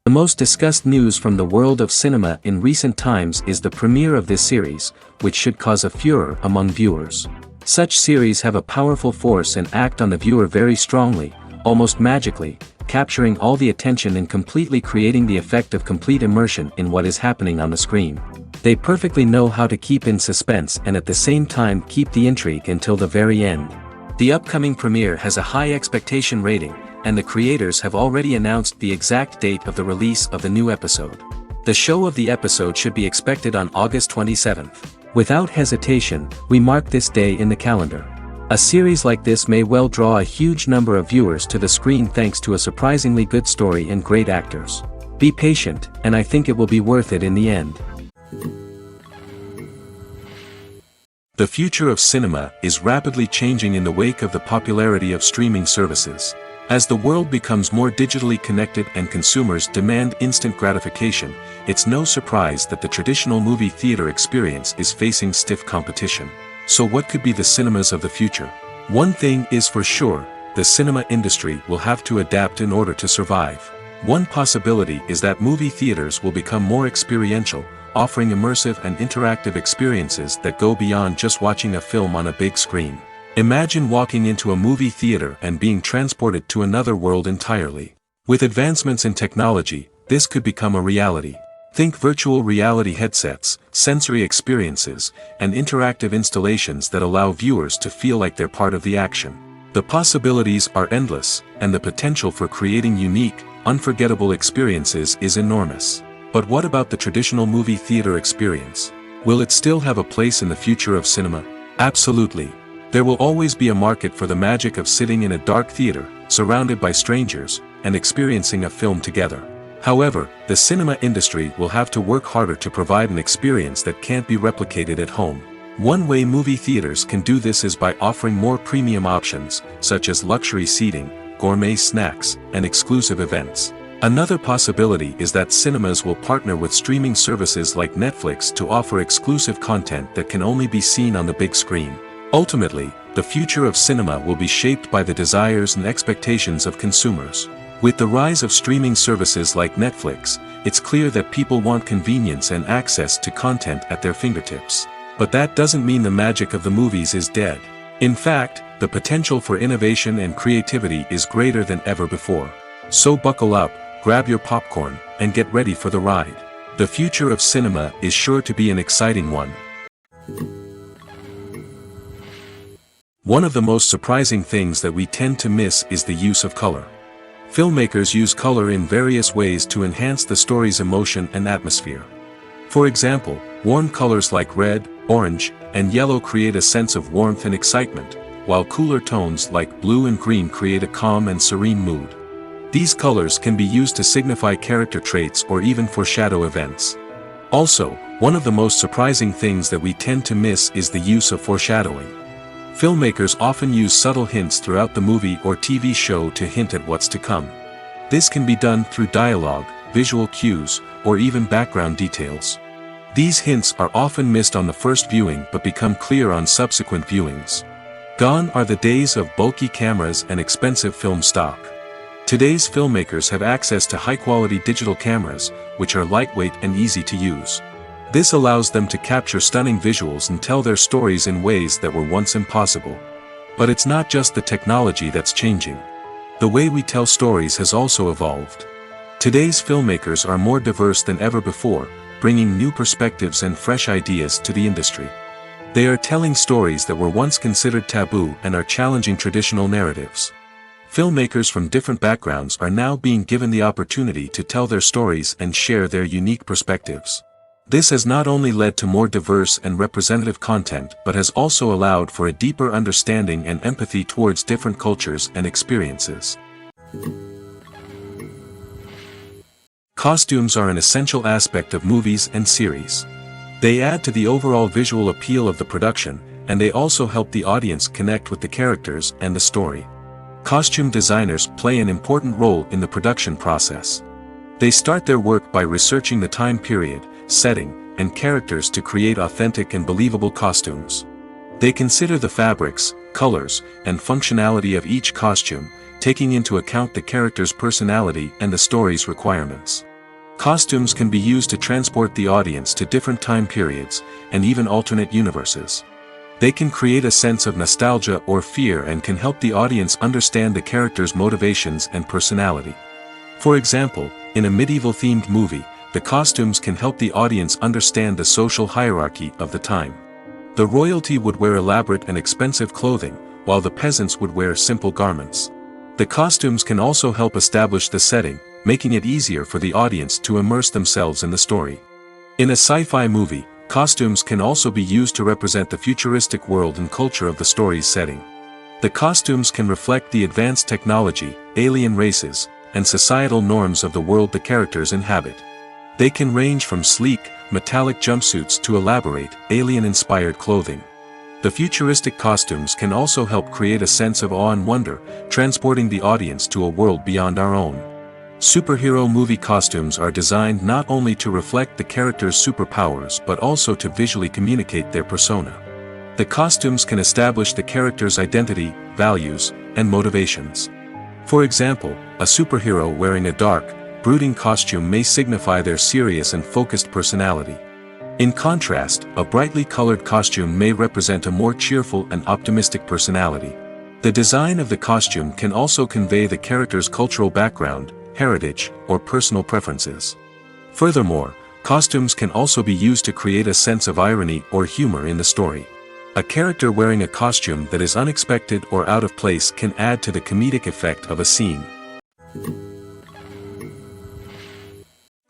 The most discussed news from the world of cinema in recent times is the premiere of this series, which should cause a furor among viewers. Such series have a powerful force and act on the viewer very strongly, almost magically, capturing all the attention and completely creating the effect of complete immersion in what is happening on the screen. They perfectly know how to keep in suspense and at the same time keep the intrigue until the very end. The upcoming premiere has a high expectation rating, and the creators have already announced the exact date of the release of the new episode. The show of the episode should be expected on August 27th. Without hesitation, we mark this day in the calendar. A series like this may well draw a huge number of viewers to the screen thanks to a surprisingly good story and great actors. Be patient, and I think it will be worth it in the end. The future of cinema is rapidly changing in the wake of the popularity of streaming services. As the world becomes more digitally connected and consumers demand instant gratification, it's no surprise that the traditional movie theater experience is facing stiff competition. So what could be the cinemas of the future? One thing is for sure, the cinema industry will have to adapt in order to survive. One possibility is that movie theaters will become more experiential, offering immersive and interactive experiences that go beyond just watching a film on a big screen. Imagine walking into a movie theater and being transported to another world entirely. With advancements in technology, this could become a reality. Think virtual reality headsets, sensory experiences, and interactive installations that allow viewers to feel like they're part of the action. The possibilities are endless, and the potential for creating unique, unforgettable experiences is enormous. But what about the traditional movie theater experience? Will it still have a place in the future of cinema? Absolutely. There will always be a market for the magic of sitting in a dark theater, surrounded by strangers, and experiencing a film together. However, the cinema industry will have to work harder to provide an experience that can't be replicated at home. One way movie theaters can do this is by offering more premium options, such as luxury seating, gourmet snacks, and exclusive events. Another possibility is that cinemas will partner with streaming services like Netflix to offer exclusive content that can only be seen on the big screen. Ultimately, the future of cinema will be shaped by the desires and expectations of consumers. With the rise of streaming services like Netflix, it's clear that people want convenience and access to content at their fingertips. But that doesn't mean the magic of the movies is dead. In fact, the potential for innovation and creativity is greater than ever before. So buckle up, grab your popcorn, and get ready for the ride. The future of cinema is sure to be an exciting one. One of the most surprising things that we tend to miss is the use of color. Filmmakers use color in various ways to enhance the story's emotion and atmosphere. For example, warm colors like red, orange, and yellow create a sense of warmth and excitement, while cooler tones like blue and green create a calm and serene mood. These colors can be used to signify character traits or even foreshadow events. Also, one of the most surprising things that we tend to miss is the use of foreshadowing. Filmmakers often use subtle hints throughout the movie or TV show to hint at what's to come. This can be done through dialogue, visual cues, or even background details. These hints are often missed on the first viewing but become clear on subsequent viewings. Gone are the days of bulky cameras and expensive film stock. Today's filmmakers have access to high-quality digital cameras, which are lightweight and easy to use. This allows them to capture stunning visuals and tell their stories in ways that were once impossible. But it's not just the technology that's changing. The way we tell stories has also evolved. Today's filmmakers are more diverse than ever before, bringing new perspectives and fresh ideas to the industry. They are telling stories that were once considered taboo and are challenging traditional narratives. Filmmakers from different backgrounds are now being given the opportunity to tell their stories and share their unique perspectives. This has not only led to more diverse and representative content but has also allowed for a deeper understanding and empathy towards different cultures and experiences. Costumes are an essential aspect of movies and series. They add to the overall visual appeal of the production, and they also help the audience connect with the characters and the story. Costume designers play an important role in the production process. They start their work by researching the time period, setting, and characters to create authentic and believable costumes. They consider the fabrics, colors, and functionality of each costume, taking into account the character's personality and the story's requirements. Costumes can be used to transport the audience to different time periods, and even alternate universes. They can create a sense of nostalgia or fear and can help the audience understand the character's motivations and personality. For example, in a medieval-themed movie, the costumes can help the audience understand the social hierarchy of the time. The royalty would wear elaborate and expensive clothing, while the peasants would wear simple garments. The costumes can also help establish the setting, making it easier for the audience to immerse themselves in the story. In a sci-fi movie, costumes can also be used to represent the futuristic world and culture of the story's setting. The costumes can reflect the advanced technology, alien races, and societal norms of the world the characters inhabit. They can range from sleek, metallic jumpsuits to elaborate, alien-inspired clothing. The futuristic costumes can also help create a sense of awe and wonder, transporting the audience to a world beyond our own. Superhero movie costumes are designed not only to reflect the character's superpowers but also to visually communicate their persona. The costumes can establish the character's identity, values, and motivations. For example, a superhero wearing a dark, brooding costume may signify their serious and focused personality. In contrast, a brightly colored costume may represent a more cheerful and optimistic personality. The design of the costume can also convey the character's cultural background, heritage, or personal preferences. Furthermore, costumes can also be used to create a sense of irony or humor in the story. A character wearing a costume that is unexpected or out of place can add to the comedic effect of a scene.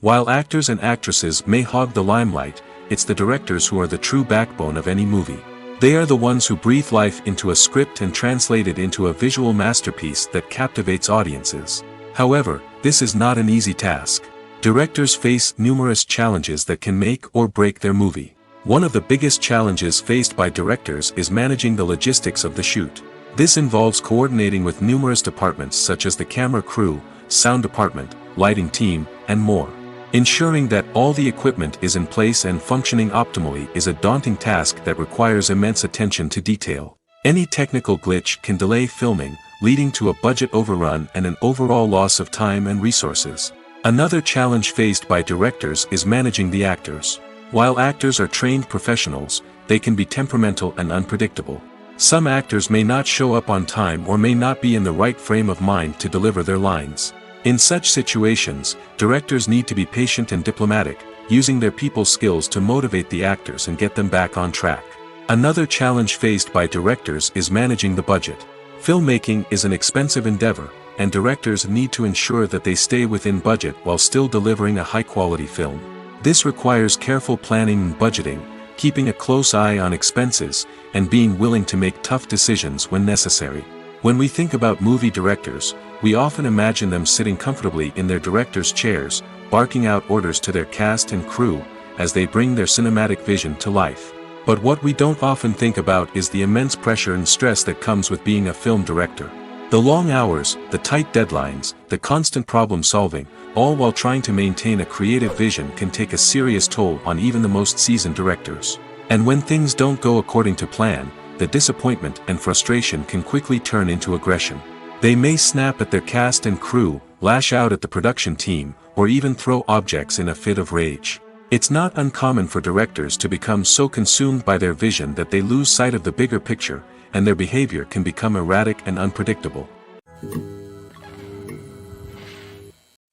While actors and actresses may hog the limelight, it's the directors who are the true backbone of any movie. They are the ones who breathe life into a script and translate it into a visual masterpiece that captivates audiences. However, this is not an easy task. Directors face numerous challenges that can make or break their movie. One of the biggest challenges faced by directors is managing the logistics of the shoot. This involves coordinating with numerous departments such as the camera crew, sound department, lighting team, and more. Ensuring that all the equipment is in place and functioning optimally is a daunting task that requires immense attention to detail. Any technical glitch can delay filming, leading to a budget overrun and an overall loss of time and resources. Another challenge faced by directors is managing the actors. While actors are trained professionals, they can be temperamental and unpredictable. Some actors may not show up on time or may not be in the right frame of mind to deliver their lines. In such situations, directors need to be patient and diplomatic, using their people skills to motivate the actors and get them back on track. Another challenge faced by directors is managing the budget. Filmmaking is an expensive endeavor, and directors need to ensure that they stay within budget while still delivering a high-quality film. This requires careful planning and budgeting, keeping a close eye on expenses, and being willing to make tough decisions when necessary. When we think about movie directors, we often imagine them sitting comfortably in their director's chairs, barking out orders to their cast and crew, as they bring their cinematic vision to life. But what we don't often think about is the immense pressure and stress that comes with being a film director. The long hours, the tight deadlines, the constant problem solving, all while trying to maintain a creative vision can take a serious toll on even the most seasoned directors. And when things don't go according to plan, the disappointment and frustration can quickly turn into aggression. They may snap at their cast and crew, lash out at the production team, or even throw objects in a fit of rage. It's not uncommon for directors to become so consumed by their vision that they lose sight of the bigger picture, and their behavior can become erratic and unpredictable.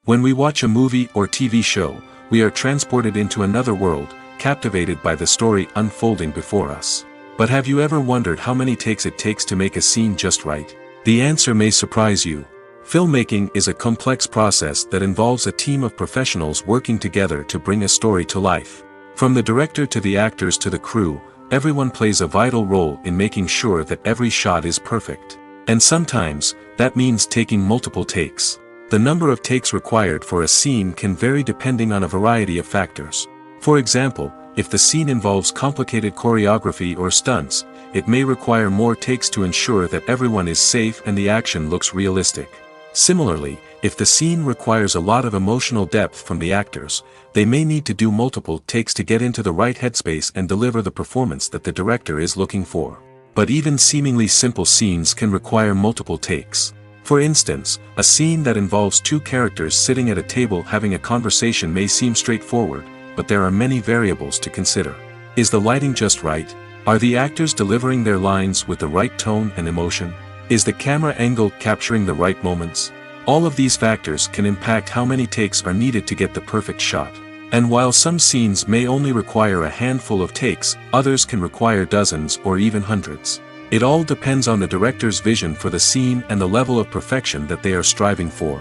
When we watch a movie or TV show, we are transported into another world, captivated by the story unfolding before us. But have you ever wondered how many takes it takes to make a scene just right? The answer may surprise you. Filmmaking is a complex process that involves a team of professionals working together to bring a story to life. From the director to the actors to the crew, everyone plays a vital role in making sure that every shot is perfect. And sometimes, that means taking multiple takes. The number of takes required for a scene can vary depending on a variety of factors. For example, if the scene involves complicated choreography or stunts, it may require more takes to ensure that everyone is safe and the action looks realistic. Similarly, if the scene requires a lot of emotional depth from the actors, they may need to do multiple takes to get into the right headspace and deliver the performance that the director is looking for. But even seemingly simple scenes can require multiple takes. For instance, a scene that involves two characters sitting at a table having a conversation may seem straightforward, but there are many variables to consider. Is the lighting just right? Are the actors delivering their lines with the right tone and emotion? Is the camera angle capturing the right moments? All of these factors can impact how many takes are needed to get the perfect shot. And while some scenes may only require a handful of takes, others can require dozens or even hundreds. It all depends on the director's vision for the scene and the level of perfection that they are striving for.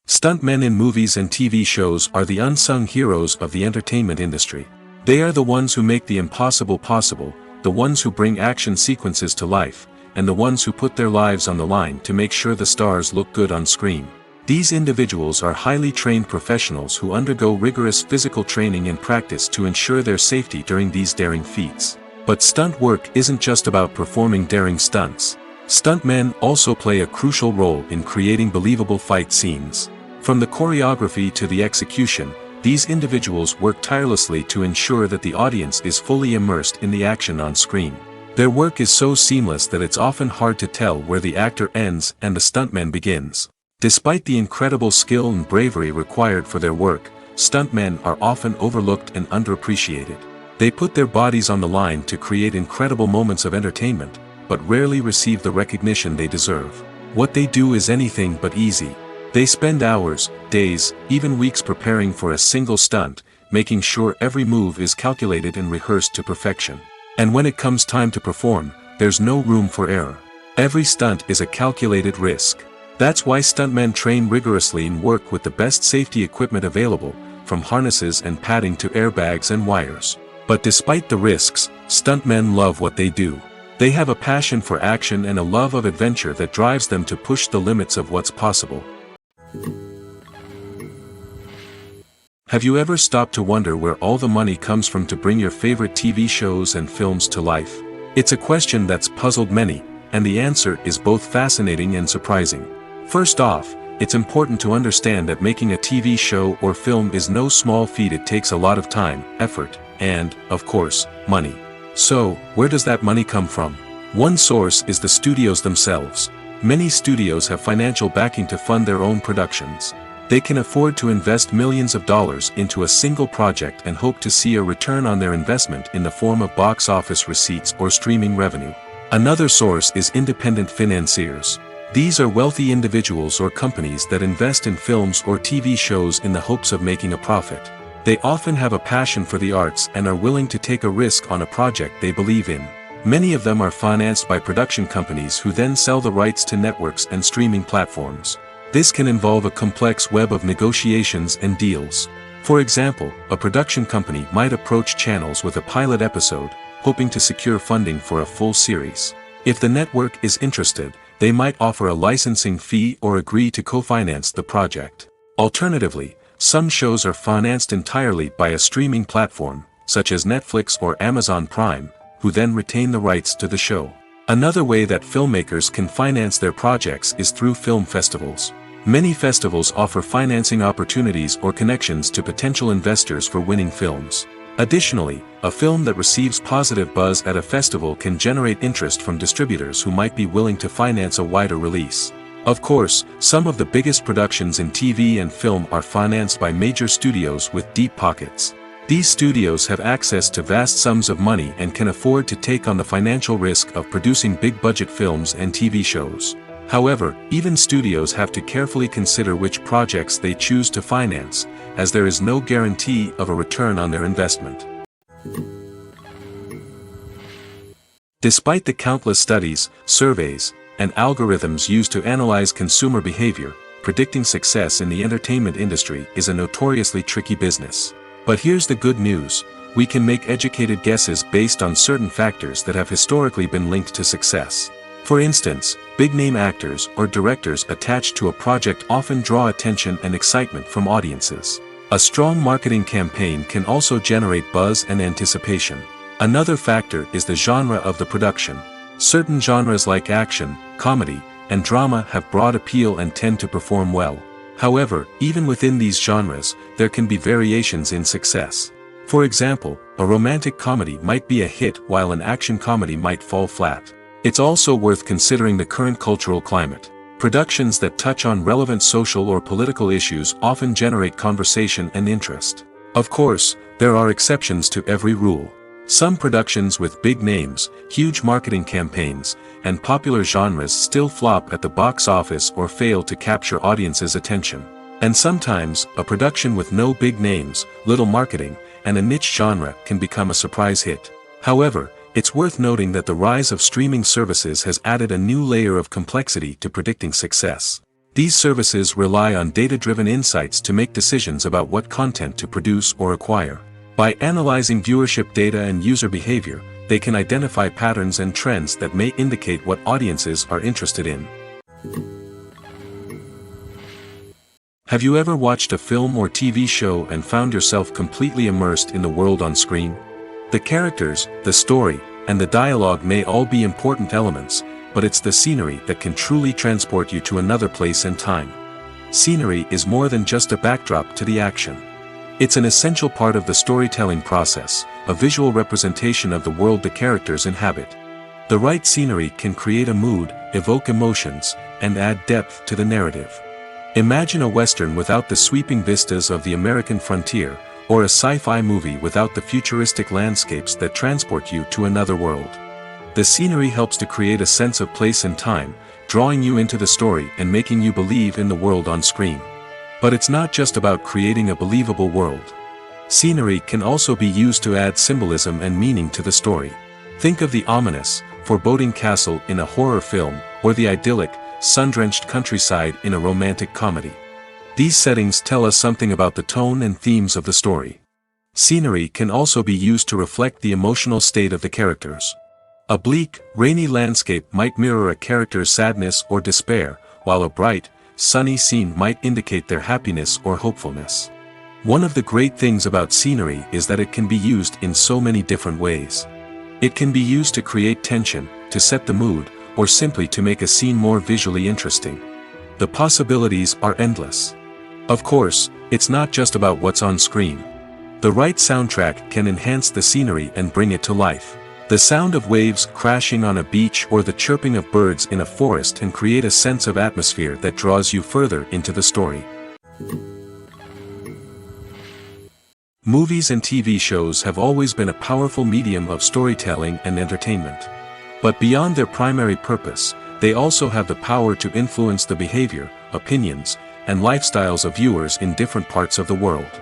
Stuntmen in movies and TV shows are the unsung heroes of the entertainment industry. They are the ones who make the impossible possible, the ones who bring action sequences to life, and the ones who put their lives on the line to make sure the stars look good on screen. These individuals are highly trained professionals who undergo rigorous physical training and practice to ensure their safety during these daring feats. But stunt work isn't just about performing daring stunts. Stuntmen also play a crucial role in creating believable fight scenes. From the choreography to the execution, these individuals work tirelessly to ensure that the audience is fully immersed in the action on screen. Their work is so seamless that it's often hard to tell where the actor ends and the stuntman begins. Despite the incredible skill and bravery required for their work, stuntmen are often overlooked and underappreciated. They put their bodies on the line to create incredible moments of entertainment, but rarely receive the recognition they deserve. What they do is anything but easy. They spend hours, days, even weeks preparing for a single stunt, making sure every move is calculated and rehearsed to perfection. And when it comes time to perform, there's no room for error. Every stunt is a calculated risk. That's why stuntmen train rigorously and work with the best safety equipment available, from harnesses and padding to airbags and wires. But despite the risks, stuntmen love what they do. They have a passion for action and a love of adventure that drives them to push the limits of what's possible. Have you ever stopped to wonder where all the money comes from to bring your favorite TV shows and films to life? It's a question that's puzzled many, and the answer is both fascinating and surprising. First off, it's important to understand that making a TV show or film is no small feat. It takes a lot of time, effort, and, of course, money. So, where does that money come from? One source is the studios themselves. Many studios have financial backing to fund their own productions. They can afford to invest millions of dollars into a single project and hope to see a return on their investment in the form of box office receipts or streaming revenue. Another source is independent financiers. These are wealthy individuals or companies that invest in films or TV shows in the hopes of making a profit. They often have a passion for the arts and are willing to take a risk on a project they believe in. Many of them are financed by production companies who then sell the rights to networks and streaming platforms. This can involve a complex web of negotiations and deals. For example, a production company might approach channels with a pilot episode, hoping to secure funding for a full series. If the network is interested, they might offer a licensing fee or agree to co-finance the project. Alternatively, some shows are financed entirely by a streaming platform, such as Netflix or Amazon Prime, who then retain the rights to the show. Another way that filmmakers can finance their projects is through film festivals. Many festivals offer financing opportunities or connections to potential investors for winning films. Additionally, a film that receives positive buzz at a festival can generate interest from distributors who might be willing to finance a wider release. Of course, some of the biggest productions in TV and film are financed by major studios with deep pockets. These studios have access to vast sums of money and can afford to take on the financial risk of producing big-budget films and TV shows. However, even studios have to carefully consider which projects they choose to finance, as there is no guarantee of a return on their investment. Despite the countless studies, surveys, and algorithms used to analyze consumer behavior, predicting success in the entertainment industry is a notoriously tricky business. But here's the good news: we can make educated guesses based on certain factors that have historically been linked to success. For instance, big-name actors or directors attached to a project often draw attention and excitement from audiences. A strong marketing campaign can also generate buzz and anticipation. Another factor is the genre of the production. Certain genres like action, comedy, and drama have broad appeal and tend to perform well. However, even within these genres, there can be variations in success. For example, a romantic comedy might be a hit while an action comedy might fall flat. It's also worth considering the current cultural climate. Productions that touch on relevant social or political issues often generate conversation and interest. Of course, there are exceptions to every rule. Some productions with big names, huge marketing campaigns, and popular genres still flop at the box office or fail to capture audiences' attention. And sometimes, a production with no big names, little marketing, and a niche genre can become a surprise hit. However, it's worth noting that the rise of streaming services has added a new layer of complexity to predicting success. These services rely on data-driven insights to make decisions about what content to produce or acquire. By analyzing viewership data and user behavior, they can identify patterns and trends that may indicate what audiences are interested in. Have you ever watched a film or TV show and found yourself completely immersed in the world on screen? The characters, the story, and the dialogue may all be important elements, but it's the scenery that can truly transport you to another place and time. Scenery is more than just a backdrop to the action. It's an essential part of the storytelling process, a visual representation of the world the characters inhabit. The right scenery can create a mood, evoke emotions, and add depth to the narrative. Imagine a Western without the sweeping vistas of the American frontier, or a sci-fi movie without the futuristic landscapes that transport you to another world. The scenery helps to create a sense of place and time, drawing you into the story and making you believe in the world on screen. But it's not just about creating a believable world. Scenery can also be used to add symbolism and meaning to the story. Think of the ominous, foreboding castle in a horror film, or the idyllic, sun-drenched countryside in a romantic comedy. These settings tell us something about the tone and themes of the story. Scenery can also be used to reflect the emotional state of the characters. A bleak, rainy landscape might mirror a character's sadness or despair, while a bright, sunny scene might indicate their happiness or hopefulness. One of the great things about scenery is that it can be used in so many different ways. It can be used to create tension, to set the mood, or simply to make a scene more visually interesting. The possibilities are endless. Of course, it's not just about what's on screen. The right soundtrack can enhance the scenery and bring it to life. The sound of waves crashing on a beach or the chirping of birds in a forest can create a sense of atmosphere that draws you further into the story. Movies and TV shows have always been a powerful medium of storytelling and entertainment. But beyond their primary purpose, they also have the power to influence the behavior, opinions, and lifestyles of viewers in different parts of the world.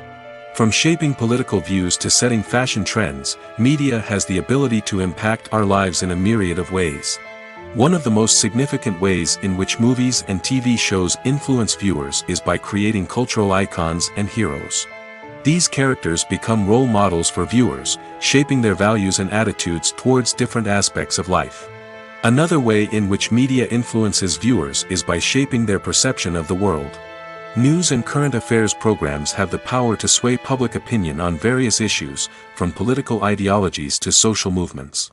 From shaping political views to setting fashion trends, media has the ability to impact our lives in a myriad of ways. One of the most significant ways in which movies and TV shows influence viewers is by creating cultural icons and heroes. These characters become role models for viewers, shaping their values and attitudes towards different aspects of life. Another way in which media influences viewers is by shaping their perception of the world. News and current affairs programs have the power to sway public opinion on various issues, from political ideologies to social movements.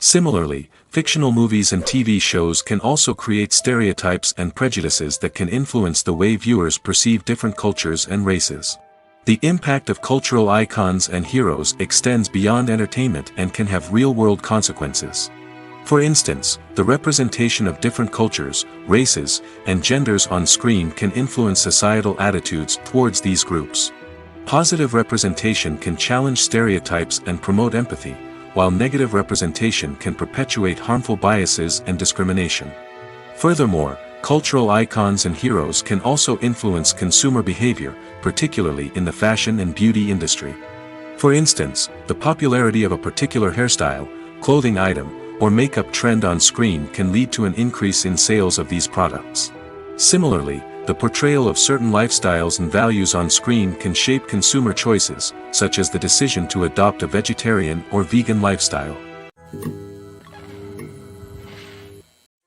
Similarly, fictional movies and TV shows can also create stereotypes and prejudices that can influence the way viewers perceive different cultures and races. The impact of cultural icons and heroes extends beyond entertainment and can have real-world consequences. For instance, the representation of different cultures, races, and genders on screen can influence societal attitudes towards these groups. Positive representation can challenge stereotypes and promote empathy, while negative representation can perpetuate harmful biases and discrimination. Furthermore, Cultural icons and heroes can also influence consumer behavior, particularly in the fashion and beauty industry. For instance, the popularity of a particular hairstyle, clothing item, or makeup trend on screen can lead to an increase in sales of these products. Similarly, the portrayal of certain lifestyles and values on screen can shape consumer choices, such as the decision to adopt a vegetarian or vegan lifestyle.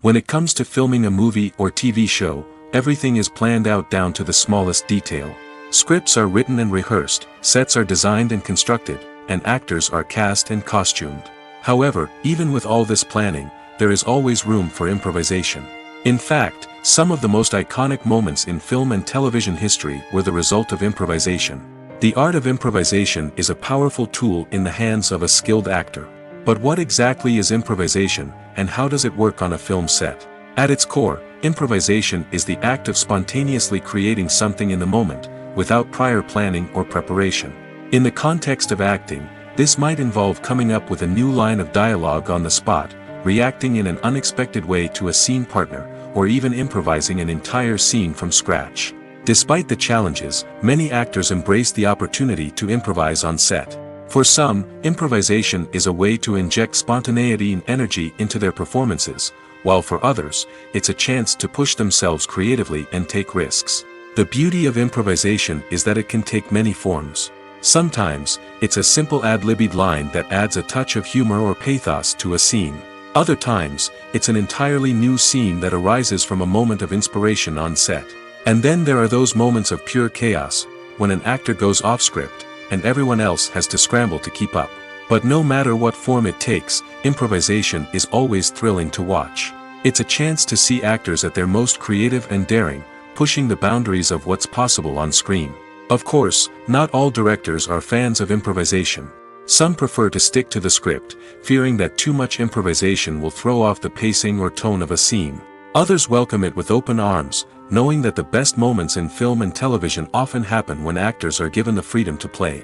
When it comes to filming a movie or TV show, everything is planned out down to the smallest detail. Scripts are written and rehearsed, sets are designed and constructed, and actors are cast and costumed. However, even with all this planning, there is always room for improvisation. In fact, some of the most iconic moments in film and television history were the result of improvisation. The art of improvisation is a powerful tool in the hands of a skilled actor. But what exactly is improvisation, and how does it work on a film set? At its core, improvisation is the act of spontaneously creating something in the moment, without prior planning or preparation. In the context of acting, this might involve coming up with a new line of dialogue on the spot, reacting in an unexpected way to a scene partner, or even improvising an entire scene from scratch. Despite the challenges, many actors embrace the opportunity to improvise on set. For some, improvisation is a way to inject spontaneity and energy into their performances, while for others, it's a chance to push themselves creatively and take risks. The beauty of improvisation is that it can take many forms. Sometimes, it's a simple ad-libbed line that adds a touch of humor or pathos to a scene. Other times, it's an entirely new scene that arises from a moment of inspiration on set. And then there are those moments of pure chaos, when an actor goes off script, and everyone else has to scramble to keep up. But no matter what form it takes, improvisation is always thrilling to watch. It's a chance to see actors at their most creative and daring, pushing the boundaries of what's possible on screen. Of course, not all directors are fans of improvisation. Some prefer to stick to the script, fearing that too much improvisation will throw off the pacing or tone of a scene. Others welcome it with open arms, knowing that the best moments in film and television often happen when actors are given the freedom to play.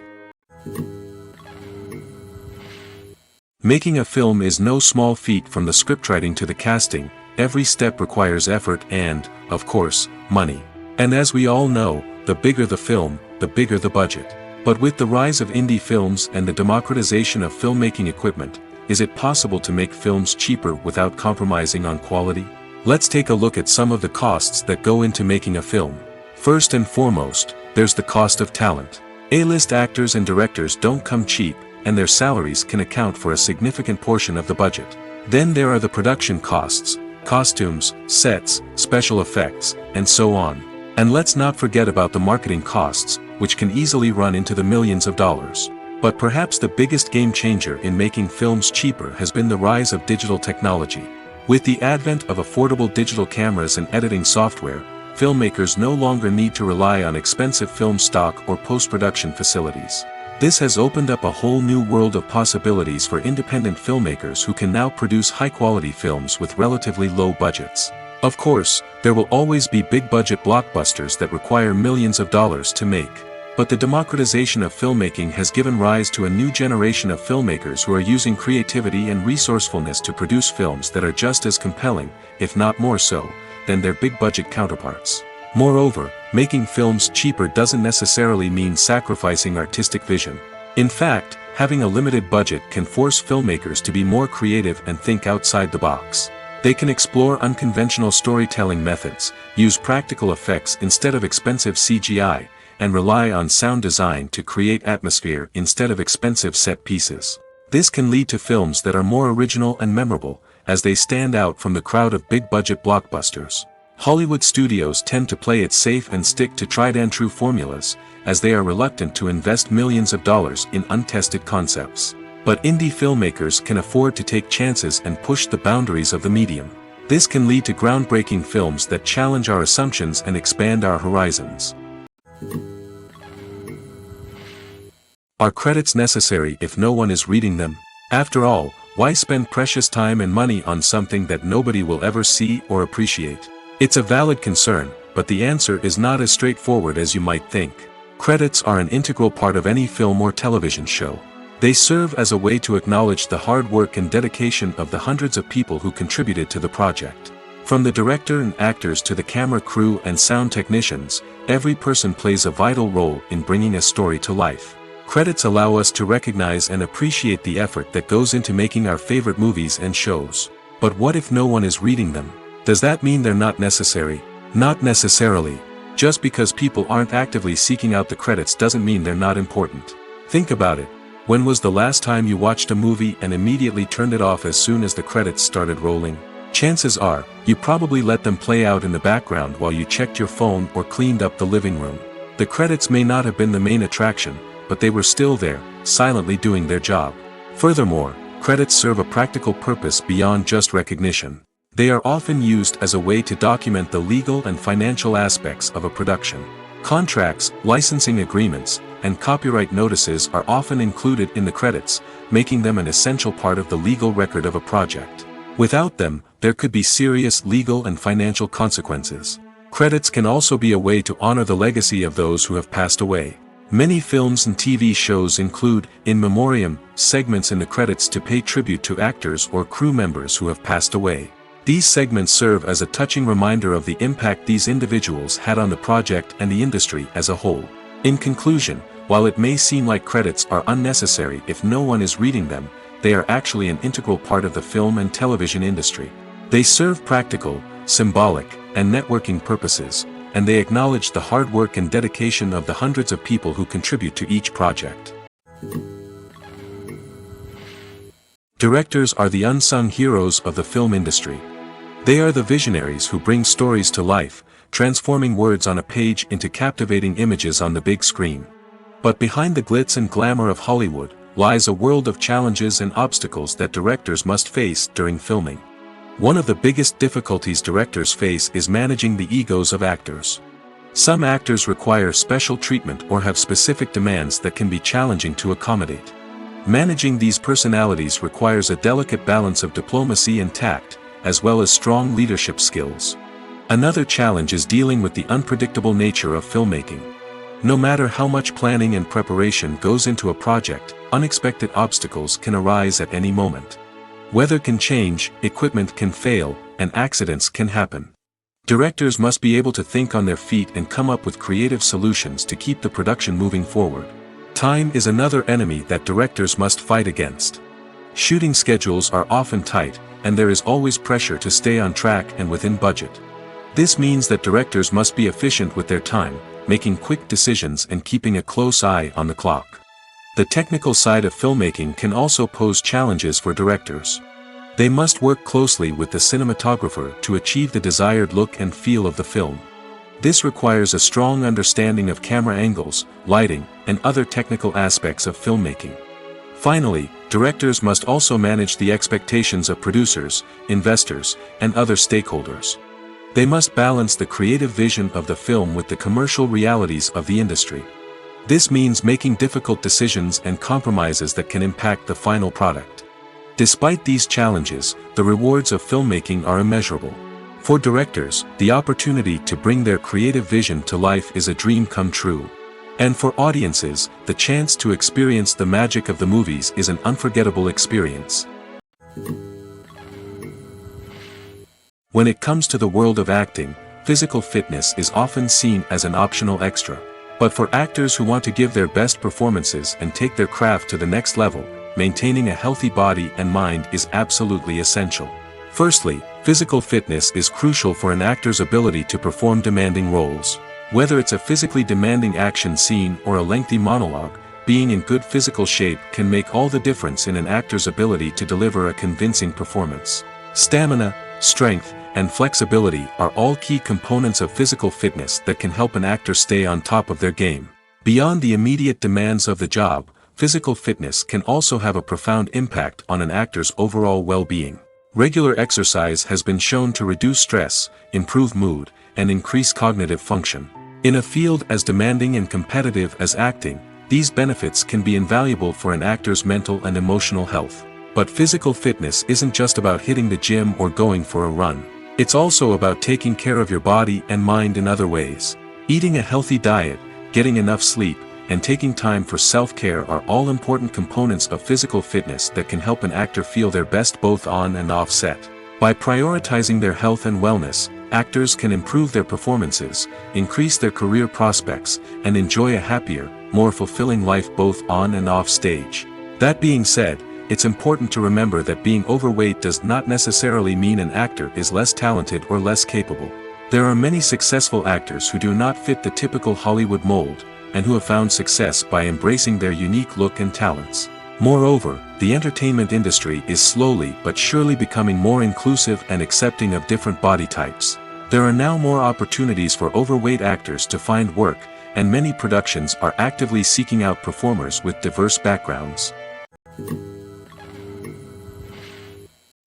Making a film is no small feat. From the scriptwriting to the casting, every step requires effort and, of course, money. And as we all know, the bigger the film, the bigger the budget. But with the rise of indie films and the democratization of filmmaking equipment, is it possible to make films cheaper without compromising on quality? Let's take a look at some of the costs that go into making a film. First and foremost, there's the cost of talent. A-list actors and directors don't come cheap, and their salaries can account for a significant portion of the budget. Then there are the production costs, costumes, sets, special effects, and so on. And let's not forget about the marketing costs, which can easily run into the millions of dollars. But perhaps the biggest game changer in making films cheaper has been the rise of digital technology. With the advent of affordable digital cameras and editing software, filmmakers no longer need to rely on expensive film stock or post-production facilities. This has opened up a whole new world of possibilities for independent filmmakers who can now produce high-quality films with relatively low budgets. Of course, there will always be big-budget blockbusters that require millions of dollars to make. But the democratization of filmmaking has given rise to a new generation of filmmakers who are using creativity and resourcefulness to produce films that are just as compelling, if not more so, than their big-budget counterparts. Moreover, making films cheaper doesn't necessarily mean sacrificing artistic vision. In fact, having a limited budget can force filmmakers to be more creative and think outside the box. They can explore unconventional storytelling methods, use practical effects instead of expensive CGI, and rely on sound design to create atmosphere instead of expensive set pieces. This can lead to films that are more original and memorable, as they stand out from the crowd of big-budget blockbusters. Hollywood studios tend to play it safe and stick to tried-and-true formulas, as they are reluctant to invest millions of dollars in untested concepts. But indie filmmakers can afford to take chances and push the boundaries of the medium. This can lead to groundbreaking films that challenge our assumptions and expand our horizons. Are credits necessary if no one is reading them? After all, why spend precious time and money on something that nobody will ever see or appreciate? It's a valid concern, but the answer is not as straightforward as you might think. Credits are an integral part of any film or television show. They serve as a way to acknowledge the hard work and dedication of the hundreds of people who contributed to the project. From the director and actors to the camera crew and sound technicians, every person plays a vital role in bringing a story to life. Credits allow us to recognize and appreciate the effort that goes into making our favorite movies and shows. But what if no one is reading them? Does that mean they're not necessary? Not necessarily. Just because people aren't actively seeking out the credits doesn't mean they're not important. Think about it. When was the last time you watched a movie and immediately turned it off as soon as the credits started rolling? Chances are, you probably let them play out in the background while you checked your phone or cleaned up the living room. The credits may not have been the main attraction, but they were still there, silently doing their job. Furthermore, credits serve a practical purpose beyond just recognition. They are often used as a way to document the legal and financial aspects of a production. Contracts, licensing agreements, and copyright notices are often included in the credits, making them an essential part of the legal record of a project. Without them, there could be serious legal and financial consequences. Credits can also be a way to honor the legacy of those who have passed away. Many films and TV shows include, in memoriam, segments in the credits to pay tribute to actors or crew members who have passed away. These segments serve as a touching reminder of the impact these individuals had on the project and the industry as a whole. In conclusion, while it may seem like credits are unnecessary if no one is reading them, they are actually an integral part of the film and television industry. They serve practical, symbolic, and networking purposes, and they acknowledge the hard work and dedication of the hundreds of people who contribute to each project. Directors are the unsung heroes of the film industry. They are the visionaries who bring stories to life, transforming words on a page into captivating images on the big screen. But behind the glitz and glamour of Hollywood, lies a world of challenges and obstacles that directors must face during filming. One of the biggest difficulties directors face is managing the egos of actors. Some actors require special treatment or have specific demands that can be challenging to accommodate. Managing these personalities requires a delicate balance of diplomacy and tact, as well as strong leadership skills. Another challenge is dealing with the unpredictable nature of filmmaking. No matter how much planning and preparation goes into a project, unexpected obstacles can arise at any moment. Weather can change, equipment can fail, and accidents can happen. Directors must be able to think on their feet and come up with creative solutions to keep the production moving forward. Time is another enemy that directors must fight against. Shooting schedules are often tight, and there is always pressure to stay on track and within budget. This means that directors must be efficient with their time, making quick decisions and keeping a close eye on the clock. The technical side of filmmaking can also pose challenges for directors. They must work closely with the cinematographer to achieve the desired look and feel of the film. This requires a strong understanding of camera angles, lighting, and other technical aspects of filmmaking. Finally, directors must also manage the expectations of producers, investors, and other stakeholders. They must balance the creative vision of the film with the commercial realities of the industry. This means making difficult decisions and compromises that can impact the final product. Despite these challenges, the rewards of filmmaking are immeasurable. For directors, the opportunity to bring their creative vision to life is a dream come true. And for audiences, the chance to experience the magic of the movies is an unforgettable experience. When it comes to the world of acting, physical fitness is often seen as an optional extra. But for actors who want to give their best performances and take their craft to the next level, maintaining a healthy body and mind is absolutely essential. Firstly, physical fitness is crucial for an actor's ability to perform demanding roles. Whether it's a physically demanding action scene or a lengthy monologue, being in good physical shape can make all the difference in an actor's ability to deliver a convincing performance. Stamina, strength, and flexibility are all key components of physical fitness that can help an actor stay on top of their game. Beyond the immediate demands of the job, physical fitness can also have a profound impact on an actor's overall well-being. Regular exercise has been shown to reduce stress, improve mood, and increase cognitive function. In a field as demanding and competitive as acting, these benefits can be invaluable for an actor's mental and emotional health. But physical fitness isn't just about hitting the gym or going for a run. It's also about taking care of your body and mind in other ways. Eating a healthy diet, getting enough sleep, and taking time for self-care are all important components of physical fitness that can help an actor feel their best both on and off set. By prioritizing their health and wellness, actors can improve their performances, increase their career prospects, and enjoy a happier, more fulfilling life both on and off stage. That being said, it's important to remember that being overweight does not necessarily mean an actor is less talented or less capable. There are many successful actors who do not fit the typical Hollywood mold, and who have found success by embracing their unique look and talents. Moreover, the entertainment industry is slowly but surely becoming more inclusive and accepting of different body types. There are now more opportunities for overweight actors to find work, and many productions are actively seeking out performers with diverse backgrounds.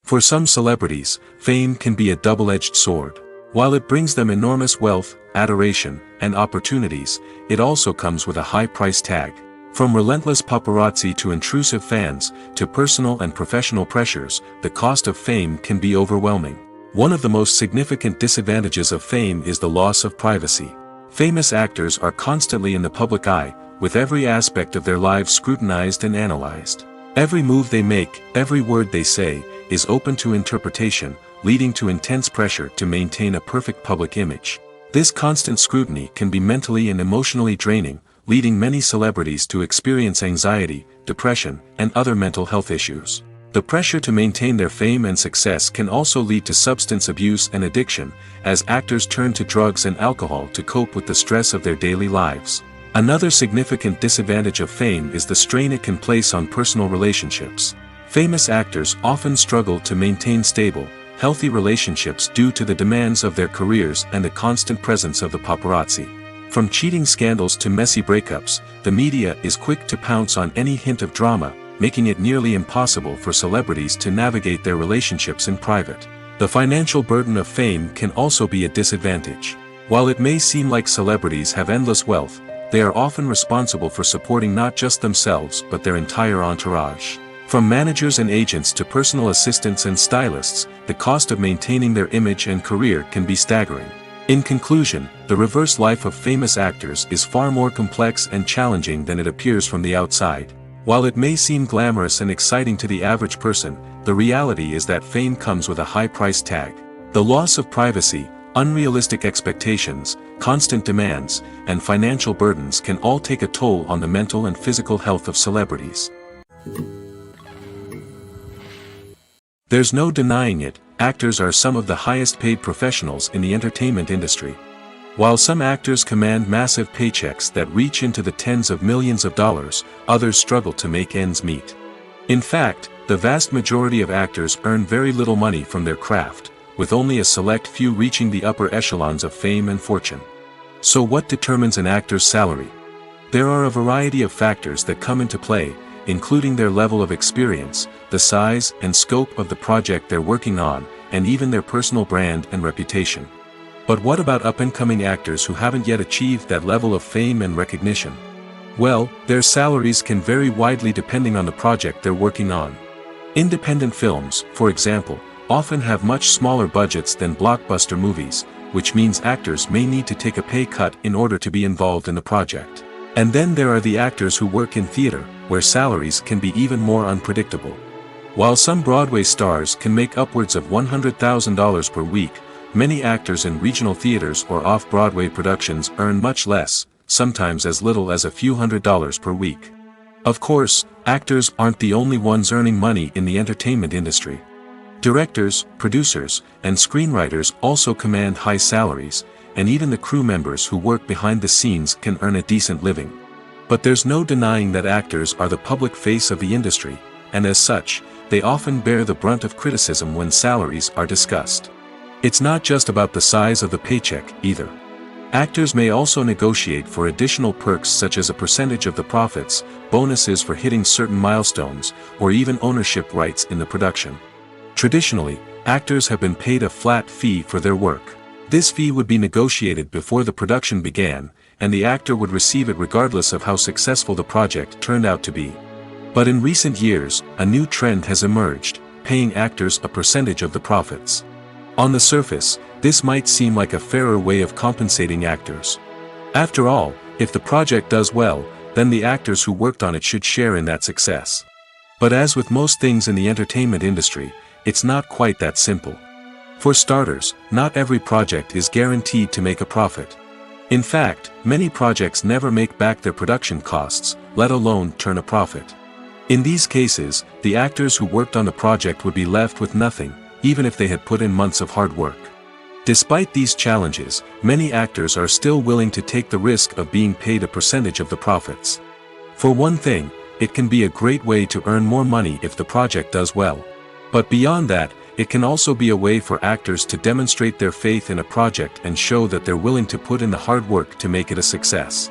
For some celebrities, fame can be a double-edged sword. While it brings them enormous wealth, adoration, and opportunities, it also comes with a high price tag. From relentless paparazzi to intrusive fans, to personal and professional pressures, the cost of fame can be overwhelming. One of the most significant disadvantages of fame is the loss of privacy. Famous actors are constantly in the public eye, with every aspect of their lives scrutinized and analyzed. Every move they make, every word they say, is open to interpretation, leading to intense pressure to maintain a perfect public image. This constant scrutiny can be mentally and emotionally draining, leading many celebrities to experience anxiety, depression, and other mental health issues. The pressure to maintain their fame and success can also lead to substance abuse and addiction, as actors turn to drugs and alcohol to cope with the stress of their daily lives. Another significant disadvantage of fame is the strain it can place on personal relationships. Famous actors often struggle to maintain stable, healthy relationships due to the demands of their careers and the constant presence of the paparazzi. From cheating scandals to messy breakups, the media is quick to pounce on any hint of drama, making it nearly impossible for celebrities to navigate their relationships in private. The financial burden of fame can also be a disadvantage. While it may seem like celebrities have endless wealth, they are often responsible for supporting not just themselves but their entire entourage. From managers and agents to personal assistants and stylists, the cost of maintaining their image and career can be staggering. In conclusion, the reverse life of famous actors is far more complex and challenging than it appears from the outside. While it may seem glamorous and exciting to the average person, the reality is that fame comes with a high price tag. The loss of privacy, unrealistic expectations, constant demands, and financial burdens can all take a toll on the mental and physical health of celebrities. There's no denying it, actors are some of the highest paid professionals in the entertainment industry. While some actors command massive paychecks that reach into the tens of millions of dollars, others struggle to make ends meet. In fact, the vast majority of actors earn very little money from their craft, with only a select few reaching the upper echelons of fame and fortune. So what determines an actor's salary? There are a variety of factors that come into play, including their level of experience, the size and scope of the project they're working on, and even their personal brand and reputation. But what about up-and-coming actors who haven't yet achieved that level of fame and recognition? Well, their salaries can vary widely depending on the project they're working on. Independent films, for example, often have much smaller budgets than blockbuster movies, which means actors may need to take a pay cut in order to be involved in the project. And then there are the actors who work in theater, where salaries can be even more unpredictable. While some Broadway stars can make upwards of $100,000 per week, many actors in regional theaters or off-Broadway productions earn much less, sometimes as little as a few $100s per week. Of course, actors aren't the only ones earning money in the entertainment industry. Directors, producers, and screenwriters also command high salaries, and even the crew members who work behind the scenes can earn a decent living. But there's no denying that actors are the public face of the industry, and as such, they often bear the brunt of criticism when salaries are discussed. It's not just about the size of the paycheck, either. Actors may also negotiate for additional perks such as a percentage of the profits, bonuses for hitting certain milestones, or even ownership rights in the production. Traditionally, actors have been paid a flat fee for their work. This fee would be negotiated before the production began, and the actor would receive it regardless of how successful the project turned out to be. But in recent years, a new trend has emerged, paying actors a percentage of the profits. On the surface, this might seem like a fairer way of compensating actors. After all, if the project does well, then the actors who worked on it should share in that success. But as with most things in the entertainment industry, it's not quite that simple. For starters, not every project is guaranteed to make a profit. In fact, many projects never make back their production costs, let alone turn a profit. In these cases, the actors who worked on the project would be left with nothing, even if they had put in months of hard work. Despite these challenges, many actors are still willing to take the risk of being paid a percentage of the profits. For one thing, it can be a great way to earn more money if the project does well. But beyond that, it can also be a way for actors to demonstrate their faith in a project and show that they're willing to put in the hard work to make it a success.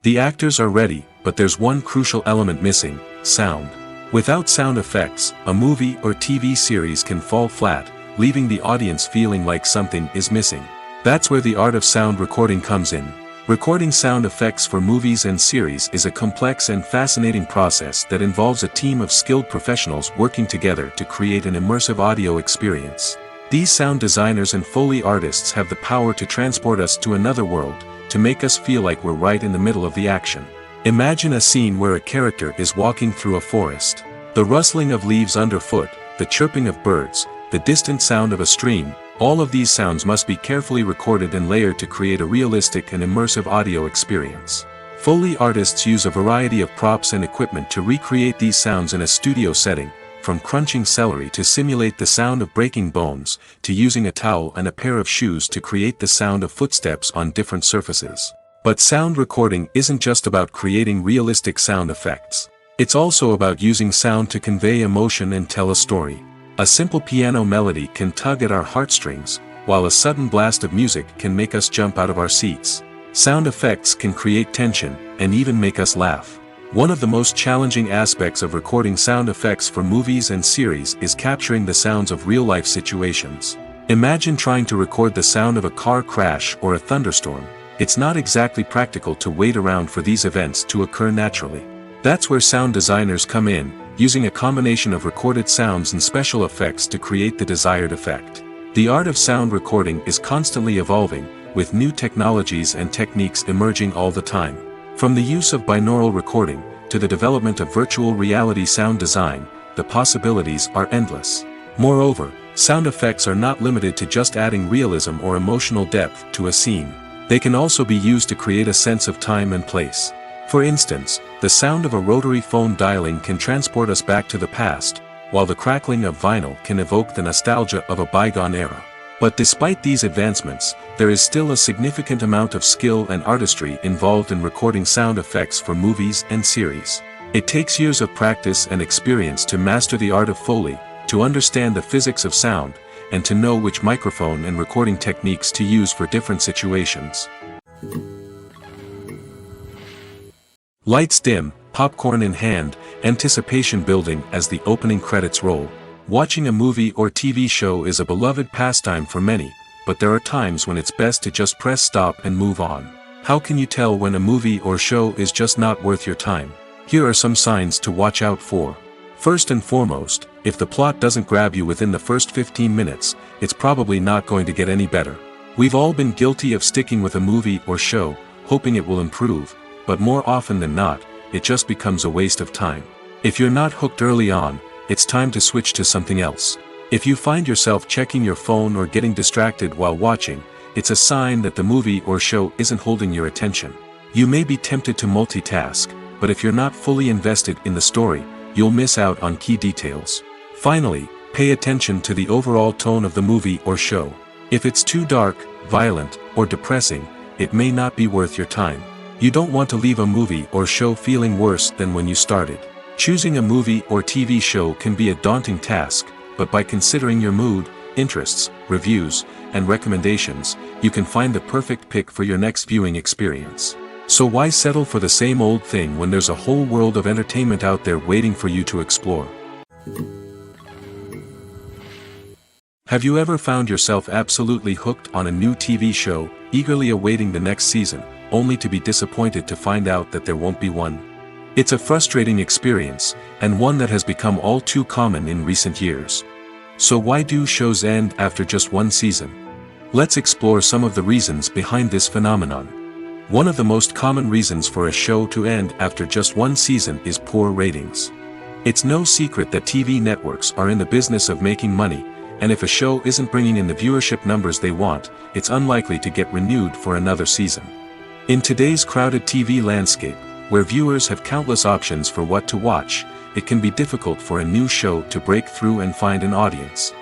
The actors are ready, but there's one crucial element missing: sound. Without sound effects, a movie or TV series can fall flat, leaving the audience feeling like something is missing. That's where the art of sound recording comes in. Recording sound effects for movies and series is a complex and fascinating process that involves a team of skilled professionals working together to create an immersive audio experience. These sound designers and Foley artists have the power to transport us to another world, to make us feel like we're right in the middle of the action. Imagine a scene where a character is walking through a forest. The rustling of leaves underfoot, the chirping of birds, the distant sound of a stream, all of these sounds must be carefully recorded and layered to create a realistic and immersive audio experience. Foley artists use a variety of props and equipment to recreate these sounds in a studio setting, from crunching celery to simulate the sound of breaking bones, to using a towel and a pair of shoes to create the sound of footsteps on different surfaces. But sound recording isn't just about creating realistic sound effects. It's also about using sound to convey emotion and tell a story. A simple piano melody can tug at our heartstrings, while a sudden blast of music can make us jump out of our seats. Sound effects can create tension, and even make us laugh. One of the most challenging aspects of recording sound effects for movies and series is capturing the sounds of real-life situations. Imagine trying to record the sound of a car crash or a thunderstorm. It's not exactly practical to wait around for these events to occur naturally. That's where sound designers come in, using a combination of recorded sounds and special effects to create the desired effect. The art of sound recording is constantly evolving, with new technologies and techniques emerging all the time. From the use of binaural recording, to the development of virtual reality sound design, the possibilities are endless. Moreover, sound effects are not limited to just adding realism or emotional depth to a scene. They can also be used to create a sense of time and place. For instance, the sound of a rotary phone dialing can transport us back to the past, while the crackling of vinyl can evoke the nostalgia of a bygone era. But despite these advancements, there is still a significant amount of skill and artistry involved in recording sound effects for movies and series. It takes years of practice and experience to master the art of Foley, to understand the physics of sound, and to know which microphone and recording techniques to use for different situations. Lights dim, popcorn in hand, anticipation building as the opening credits roll. Watching a movie or TV show is a beloved pastime for many, but there are times when it's best to just press stop and move on. How can you tell when a movie or show is just not worth your time? Here are some signs to watch out for. First and foremost, if the plot doesn't grab you within the first 15 minutes, it's probably not going to get any better. We've all been guilty of sticking with a movie or show, hoping it will improve, but more often than not, it just becomes a waste of time. If you're not hooked early on, it's time to switch to something else. If you find yourself checking your phone or getting distracted while watching, it's a sign that the movie or show isn't holding your attention. You may be tempted to multitask, but if you're not fully invested in the story, you'll miss out on key details. Finally, pay attention to the overall tone of the movie or show. If it's too dark, violent, or depressing, it may not be worth your time. You don't want to leave a movie or show feeling worse than when you started. Choosing a movie or TV show can be a daunting task, but by considering your mood, interests, reviews, and recommendations, you can find the perfect pick for your next viewing experience. So why settle for the same old thing when there's a whole world of entertainment out there waiting for you to explore? Have you ever found yourself absolutely hooked on a new TV show, eagerly awaiting the next season, only to be disappointed to find out that there won't be one? It's a frustrating experience, and one that has become all too common in recent years. So why do shows end after just one season? Let's explore some of the reasons behind this phenomenon. One of the most common reasons for a show to end after just one season is poor ratings. It's no secret that TV networks are in the business of making money, and if a show isn't bringing in the viewership numbers they want, it's unlikely to get renewed for another season. In today's crowded TV landscape, where viewers have countless options for what to watch, it can be difficult for a new show to break through and find an audience.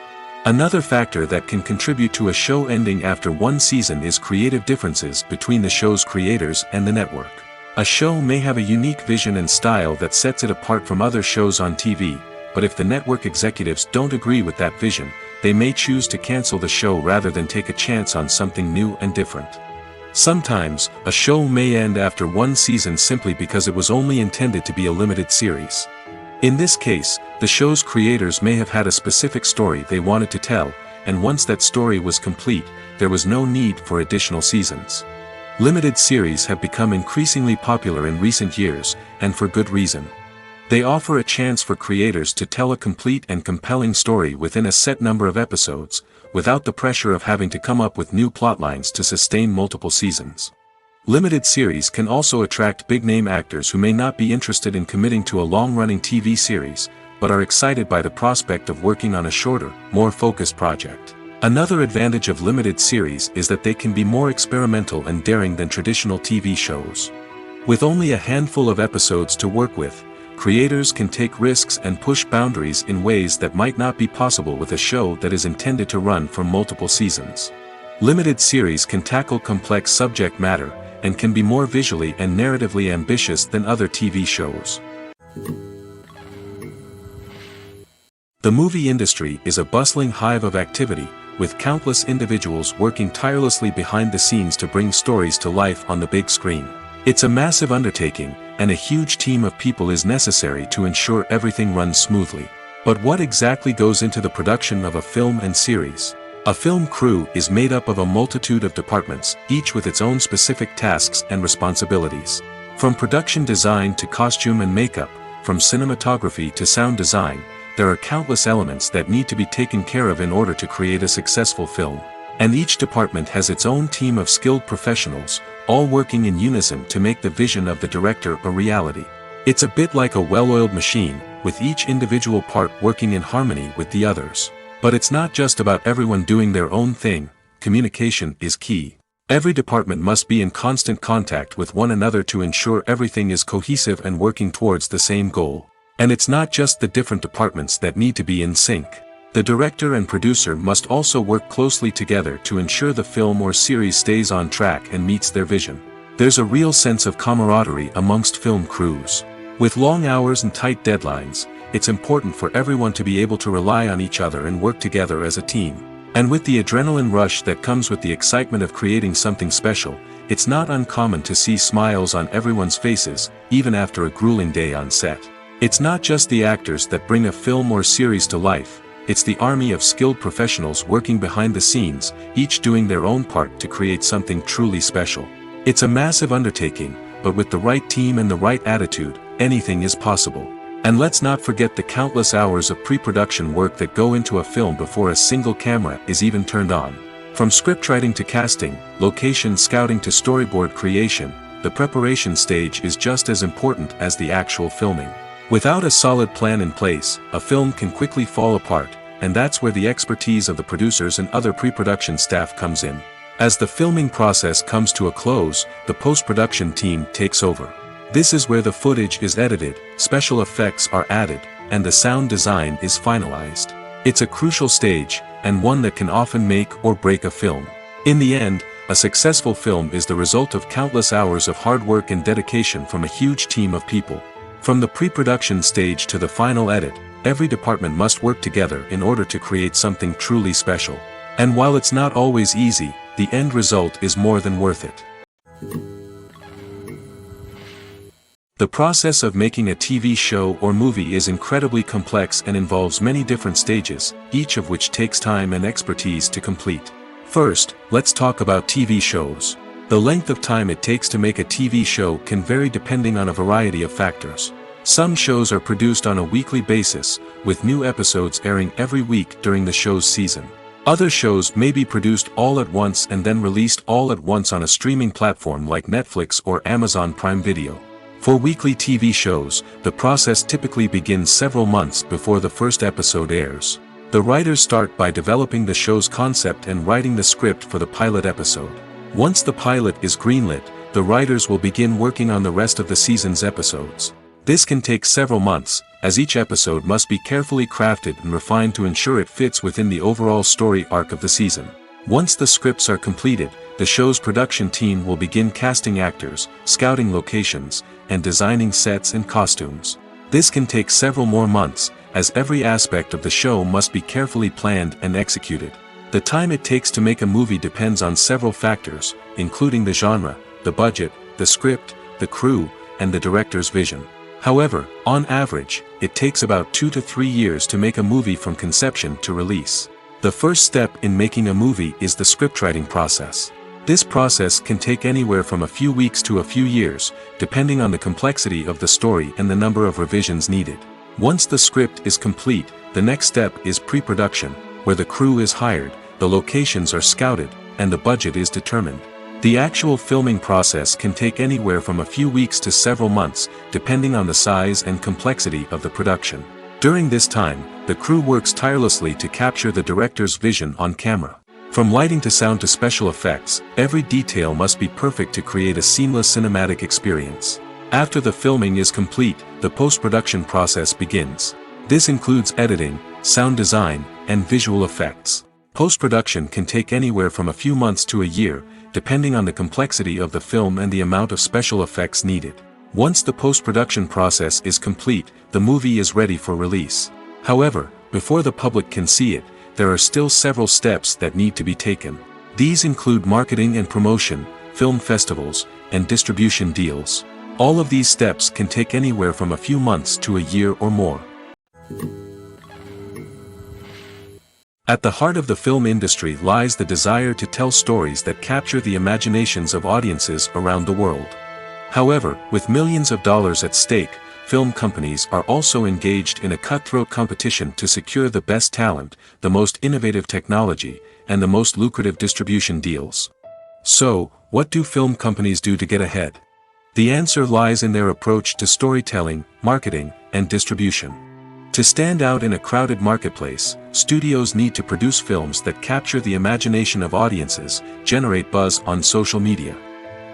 Another factor that can contribute to a show ending after one season is creative differences between the show's creators and the network. A show may have a unique vision and style that sets it apart from other shows on TV, but if the network executives don't agree with that vision, they may choose to cancel the show rather than take a chance on something new and different. Sometimes, a show may end after one season simply because it was only intended to be a limited series. In this case, the show's creators may have had a specific story they wanted to tell, and once that story was complete, there was no need for additional seasons. Limited series have become increasingly popular in recent years, and for good reason. They offer a chance for creators to tell a complete and compelling story within a set number of episodes, without the pressure of having to come up with new plotlines to sustain multiple seasons. Limited series can also attract big-name actors who may not be interested in committing to a long-running TV series, but are excited by the prospect of working on a shorter, more focused project. Another advantage of limited series is that they can be more experimental and daring than traditional TV shows. With only a handful of episodes to work with, creators can take risks and push boundaries in ways that might not be possible with a show that is intended to run for multiple seasons. Limited series can tackle complex subject matter, and can be more visually and narratively ambitious than other TV shows. The movie industry is a bustling hive of activity, with countless individuals working tirelessly behind the scenes to bring stories to life on the big screen. It's a massive undertaking, and a huge team of people is necessary to ensure everything runs smoothly. But what exactly goes into the production of a film and series? A film crew is made up of a multitude of departments, each with its own specific tasks and responsibilities. From production design to costume and makeup, from cinematography to sound design, there are countless elements that need to be taken care of in order to create a successful film. And each department has its own team of skilled professionals, all working in unison to make the vision of the director a reality. It's a bit like a well-oiled machine, with each individual part working in harmony with the others. But it's not just about everyone doing their own thing. Communication is key. Every department must be in constant contact with one another to ensure everything is cohesive and working towards the same goal. And it's not just the different departments that need to be in sync. The director and producer must also work closely together to ensure the film or series stays on track and meets their vision. There's a real sense of camaraderie amongst film crews. With long hours and tight deadlines, it's important for everyone to be able to rely on each other and work together as a team. And with the adrenaline rush that comes with the excitement of creating something special, it's not uncommon to see smiles on everyone's faces, even after a grueling day on set. It's not just the actors that bring a film or series to life, it's the army of skilled professionals working behind the scenes, each doing their own part to create something truly special. It's a massive undertaking, but with the right team and the right attitude, anything is possible. And let's not forget the countless hours of pre-production work that go into a film before a single camera is even turned on. From scriptwriting to casting, location scouting to storyboard creation, the preparation stage is just as important as the actual filming. Without a solid plan in place, a film can quickly fall apart, and that's where the expertise of the producers and other pre-production staff comes in. As the filming process comes to a close, the post-production team takes over. This is where the footage is edited, special effects are added, and the sound design is finalized. It's a crucial stage, and one that can often make or break a film. In the end, a successful film is the result of countless hours of hard work and dedication from a huge team of people. From the pre-production stage to the final edit, every department must work together in order to create something truly special. And while it's not always easy, the end result is more than worth it. The process of making a TV show or movie is incredibly complex and involves many different stages, each of which takes time and expertise to complete. First, let's talk about TV shows. The length of time it takes to make a TV show can vary depending on a variety of factors. Some shows are produced on a weekly basis, with new episodes airing every week during the show's season. Other shows may be produced all at once and then released all at once on a streaming platform like Netflix or Amazon Prime Video. For weekly TV shows, the process typically begins several months before the first episode airs. The writers start by developing the show's concept and writing the script for the pilot episode. Once the pilot is greenlit, the writers will begin working on the rest of the season's episodes. This can take several months, as each episode must be carefully crafted and refined to ensure it fits within the overall story arc of the season. Once the scripts are completed, the show's production team will begin casting actors, scouting locations, and designing sets and costumes. This can take several more months, as every aspect of the show must be carefully planned and executed. The time it takes to make a movie depends on several factors, including the genre, the budget, the script, the crew, and the director's vision. However, on average, it takes about 2 to 3 years to make a movie from conception to release. The first step in making a movie is the scriptwriting process. This process can take anywhere from a few weeks to a few years, depending on the complexity of the story and the number of revisions needed. Once the script is complete, the next step is pre-production, where the crew is hired, the locations are scouted, and the budget is determined. The actual filming process can take anywhere from a few weeks to several months, depending on the size and complexity of the production. During this time, the crew works tirelessly to capture the director's vision on camera. From lighting to sound to special effects, every detail must be perfect to create a seamless cinematic experience. After the filming is complete, the post-production process begins. This includes editing, sound design, and visual effects. Post-production can take anywhere from a few months to a year, depending on the complexity of the film and the amount of special effects needed. Once the post-production process is complete, the movie is ready for release. However, before the public can see it, there are still several steps that need to be taken. These include marketing and promotion, film festivals, and distribution deals. All of these steps can take anywhere from a few months to a year or more. At the heart of the film industry lies the desire to tell stories that capture the imaginations of audiences around the world. However, with millions of dollars at stake, film companies are also engaged in a cutthroat competition to secure the best talent, the most innovative technology, and the most lucrative distribution deals. So, what do film companies do to get ahead? The answer lies in their approach to storytelling, marketing, and distribution. To stand out in a crowded marketplace, studios need to produce films that capture the imagination of audiences, generate buzz on social media.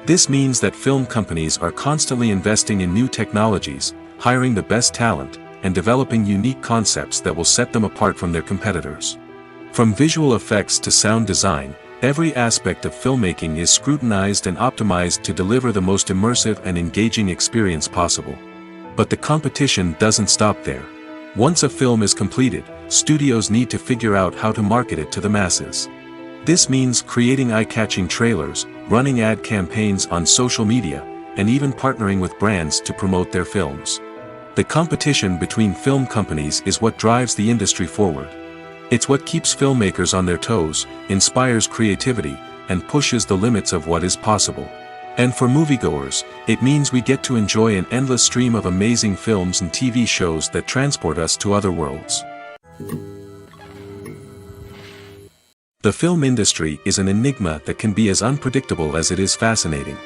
This means that film companies are constantly investing in new technologies, hiring the best talent, and developing unique concepts that will set them apart from their competitors. From visual effects to sound design, every aspect of filmmaking is scrutinized and optimized to deliver the most immersive and engaging experience possible. But the competition doesn't stop there. Once a film is completed, studios need to figure out how to market it to the masses. This means creating eye-catching trailers, running ad campaigns on social media, and even partnering with brands to promote their films. The competition between film companies is what drives the industry forward. It's what keeps filmmakers on their toes, inspires creativity, and pushes the limits of what is possible. And for moviegoers, it means we get to enjoy an endless stream of amazing films and TV shows that transport us to other worlds. The film industry is an enigma that can be as unpredictable as it is fascinating.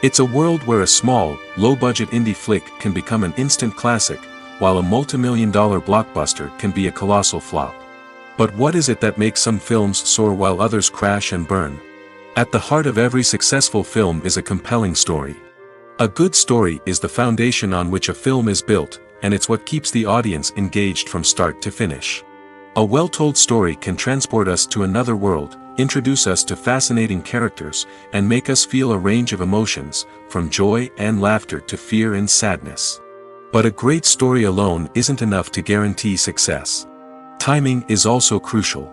It's a world where a small, low-budget indie flick can become an instant classic, while a multi-million-dollar blockbuster can be a colossal flop. But what is it that makes some films soar while others crash and burn? At the heart of every successful film is a compelling story. A good story is the foundation on which a film is built, and it's what keeps the audience engaged from start to finish. A well-told story can transport us to another world, introduce us to fascinating characters, and make us feel a range of emotions, from joy and laughter to fear and sadness. But a great story alone isn't enough to guarantee success. Timing is also crucial.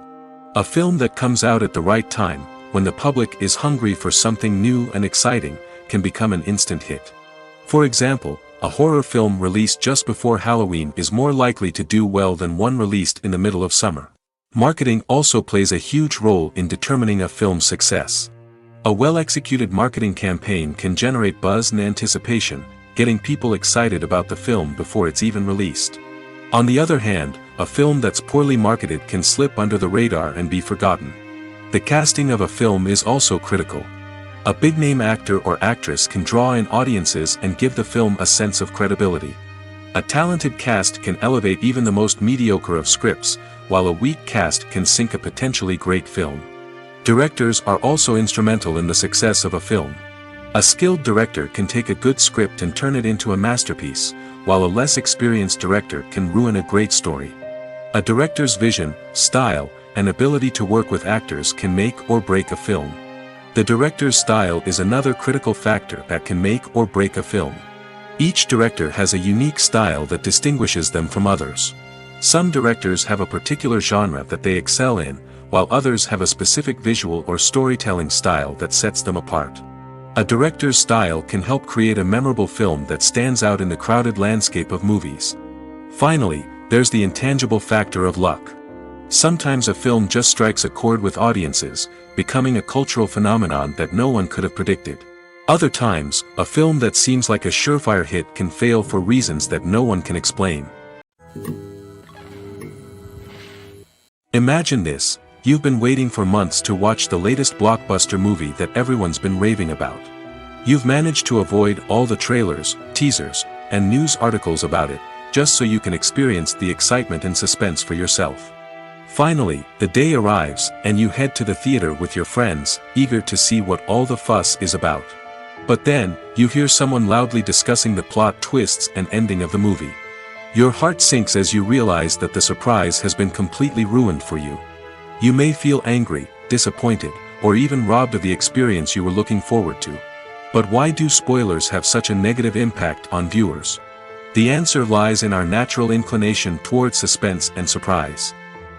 A film that comes out at the right time, when the public is hungry for something new and exciting, can become an instant hit. For example, a horror film released just before Halloween is more likely to do well than one released in the middle of summer. Marketing also plays a huge role in determining a film's success. A well-executed marketing campaign can generate buzz and anticipation, getting people excited about the film before it's even released. On the other hand, a film that's poorly marketed can slip under the radar and be forgotten. The casting of a film is also critical. A big-name actor or actress can draw in audiences and give the film a sense of credibility. A talented cast can elevate even the most mediocre of scripts, while a weak cast can sink a potentially great film. Directors are also instrumental in the success of a film. A skilled director can take a good script and turn it into a masterpiece, while a less experienced director can ruin a great story. A director's vision, style, and ability to work with actors can make or break a film. The director's style is another critical factor that can make or break a film. Each director has a unique style that distinguishes them from others. Some directors have a particular genre that they excel in, while others have a specific visual or storytelling style that sets them apart. A director's style can help create a memorable film that stands out in the crowded landscape of movies. Finally, there's the intangible factor of luck. Sometimes a film just strikes a chord with audiences, becoming a cultural phenomenon that no one could have predicted. Other times, a film that seems like a surefire hit can fail for reasons that no one can explain. Imagine this: you've been waiting for months to watch the latest blockbuster movie that everyone's been raving about. You've managed to avoid all the trailers, teasers, and news articles about it, just so you can experience the excitement and suspense for yourself. Finally, the day arrives, and you head to the theater with your friends, eager to see what all the fuss is about. But then, you hear someone loudly discussing the plot twists and ending of the movie. Your heart sinks as you realize that the surprise has been completely ruined for you. You may feel angry, disappointed, or even robbed of the experience you were looking forward to. But why do spoilers have such a negative impact on viewers? The answer lies in our natural inclination towards suspense and surprise.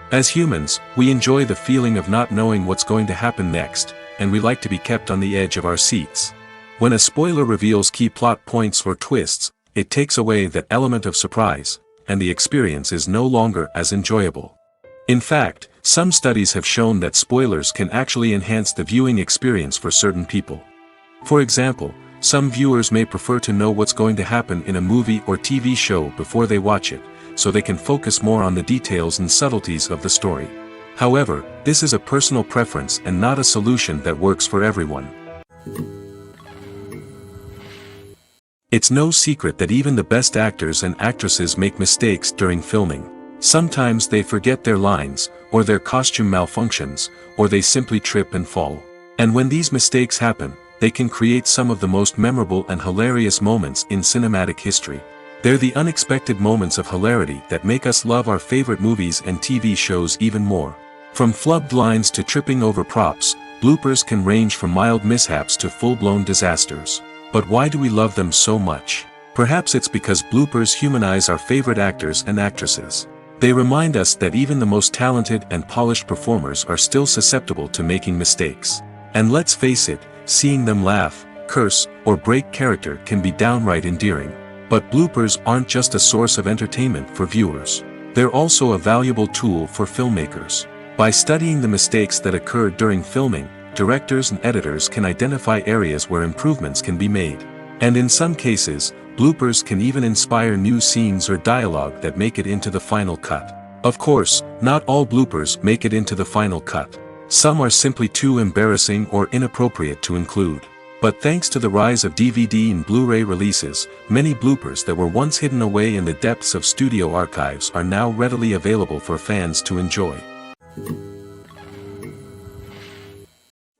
As humans, we enjoy the feeling of not knowing what's going to happen next, and we like to be kept on the edge of our seats. When a spoiler reveals key plot points or twists, it takes away that element of surprise, and the experience is no longer as enjoyable. In fact, some studies have shown that spoilers can actually enhance the viewing experience for certain people. For example, some viewers may prefer to know what's going to happen in a movie or TV show before they watch it, so they can focus more on the details and subtleties of the story. However, this is a personal preference and not a solution that works for everyone. It's no secret that even the best actors and actresses make mistakes during filming. Sometimes they forget their lines, or their costume malfunctions, or they simply trip and fall. And when these mistakes happen, they can create some of the most memorable and hilarious moments in cinematic history. They're the unexpected moments of hilarity that make us love our favorite movies and TV shows even more. From flubbed lines to tripping over props, bloopers can range from mild mishaps to full-blown disasters. But why do we love them so much? Perhaps it's because bloopers humanize our favorite actors and actresses. They remind us that even the most talented and polished performers are still susceptible to making mistakes. And let's face it, seeing them laugh, curse, or break character can be downright endearing. But bloopers aren't just a source of entertainment for viewers. They're also a valuable tool for filmmakers. By studying the mistakes that occur during filming, directors and editors can identify areas where improvements can be made. And in some cases, bloopers can even inspire new scenes or dialogue that make it into the final cut. Of course, not all bloopers make it into the final cut. Some are simply too embarrassing or inappropriate to include. But thanks to the rise of DVD and Blu-ray releases, many bloopers that were once hidden away in the depths of studio archives are now readily available for fans to enjoy.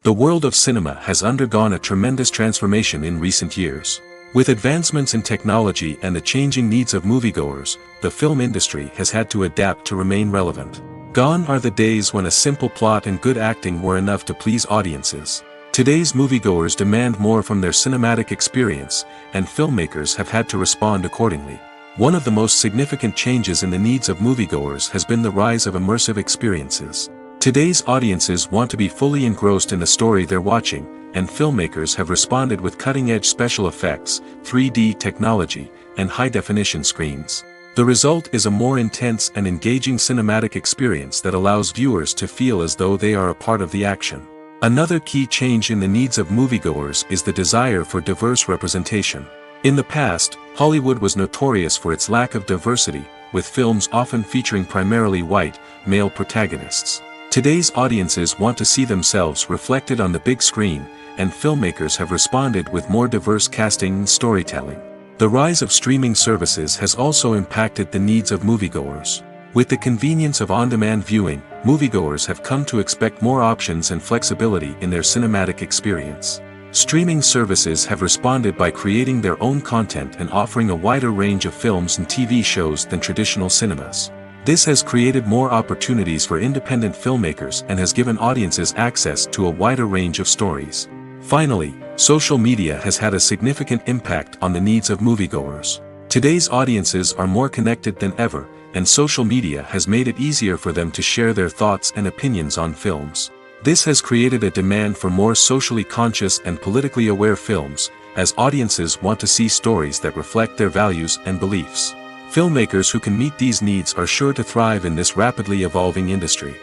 The world of cinema has undergone a tremendous transformation in recent years. With advancements in technology and the changing needs of moviegoers, the film industry has had to adapt to remain relevant. Gone are the days when a simple plot and good acting were enough to please audiences. Today's moviegoers demand more from their cinematic experience, and filmmakers have had to respond accordingly. One of the most significant changes in the needs of moviegoers has been the rise of immersive experiences. Today's audiences want to be fully engrossed in the story they're watching, and filmmakers have responded with cutting-edge special effects, 3D technology, and high-definition screens. The result is a more intense and engaging cinematic experience that allows viewers to feel as though they are a part of the action. Another key change in the needs of moviegoers is the desire for diverse representation. In the past, Hollywood was notorious for its lack of diversity, with films often featuring primarily white, male protagonists. Today's audiences want to see themselves reflected on the big screen, and filmmakers have responded with more diverse casting and storytelling. The rise of streaming services has also impacted the needs of moviegoers. With the convenience of on-demand viewing, moviegoers have come to expect more options and flexibility in their cinematic experience. Streaming services have responded by creating their own content and offering a wider range of films and TV shows than traditional cinemas. This has created more opportunities for independent filmmakers and has given audiences access to a wider range of stories. Finally, social media has had a significant impact on the needs of moviegoers. Today's audiences are more connected than ever, and social media has made it easier for them to share their thoughts and opinions on films. This has created a demand for more socially conscious and politically aware films, as audiences want to see stories that reflect their values and beliefs. Filmmakers who can meet these needs are sure to thrive in this rapidly evolving industry.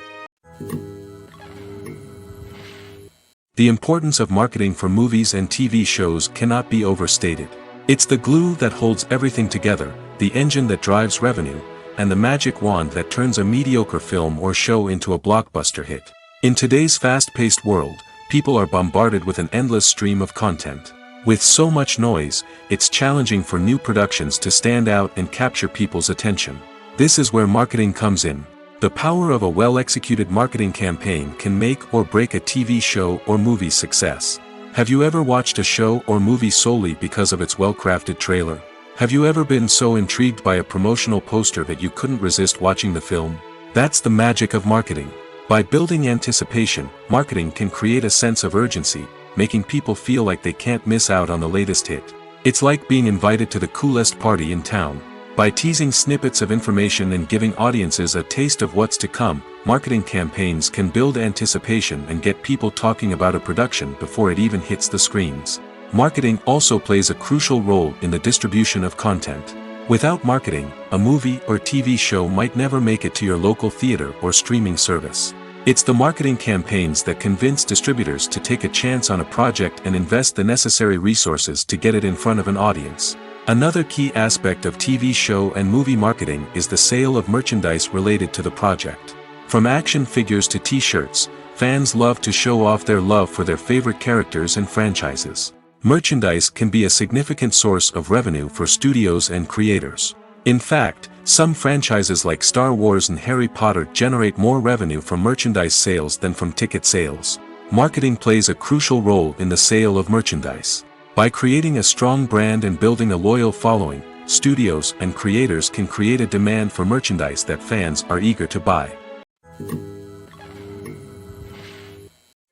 The importance of marketing for movies and TV shows cannot be overstated. It's the glue that holds everything together, the engine that drives revenue, and the magic wand that turns a mediocre film or show into a blockbuster hit. In today's fast-paced world, people are bombarded with an endless stream of content. With so much noise, it's challenging for new productions to stand out and capture people's attention. This is where marketing comes in. The power of a well-executed marketing campaign can make or break a TV show or movie's success. Have you ever watched a show or movie solely because of its well-crafted trailer? Have you ever been so intrigued by a promotional poster that you couldn't resist watching the film? That's the magic of marketing. By building anticipation, marketing can create a sense of urgency, making people feel like they can't miss out on the latest hit. It's like being invited to the coolest party in town. By teasing snippets of information and giving audiences a taste of what's to come, marketing campaigns can build anticipation and get people talking about a production before it even hits the screens. Marketing also plays a crucial role in the distribution of content. Without marketing, a movie or TV show might never make it to your local theater or streaming service. It's the marketing campaigns that convince distributors to take a chance on a project and invest the necessary resources to get it in front of an audience. Another key aspect of TV show and movie marketing is the sale of merchandise related to the project. From action figures to t-shirts, fans love to show off their love for their favorite characters and franchises. Merchandise can be a significant source of revenue for studios and creators. In fact, some franchises like Star Wars and Harry Potter generate more revenue from merchandise sales than from ticket sales. Marketing plays a crucial role in the sale of merchandise. By creating a strong brand and building a loyal following, studios and creators can create a demand for merchandise that fans are eager to buy.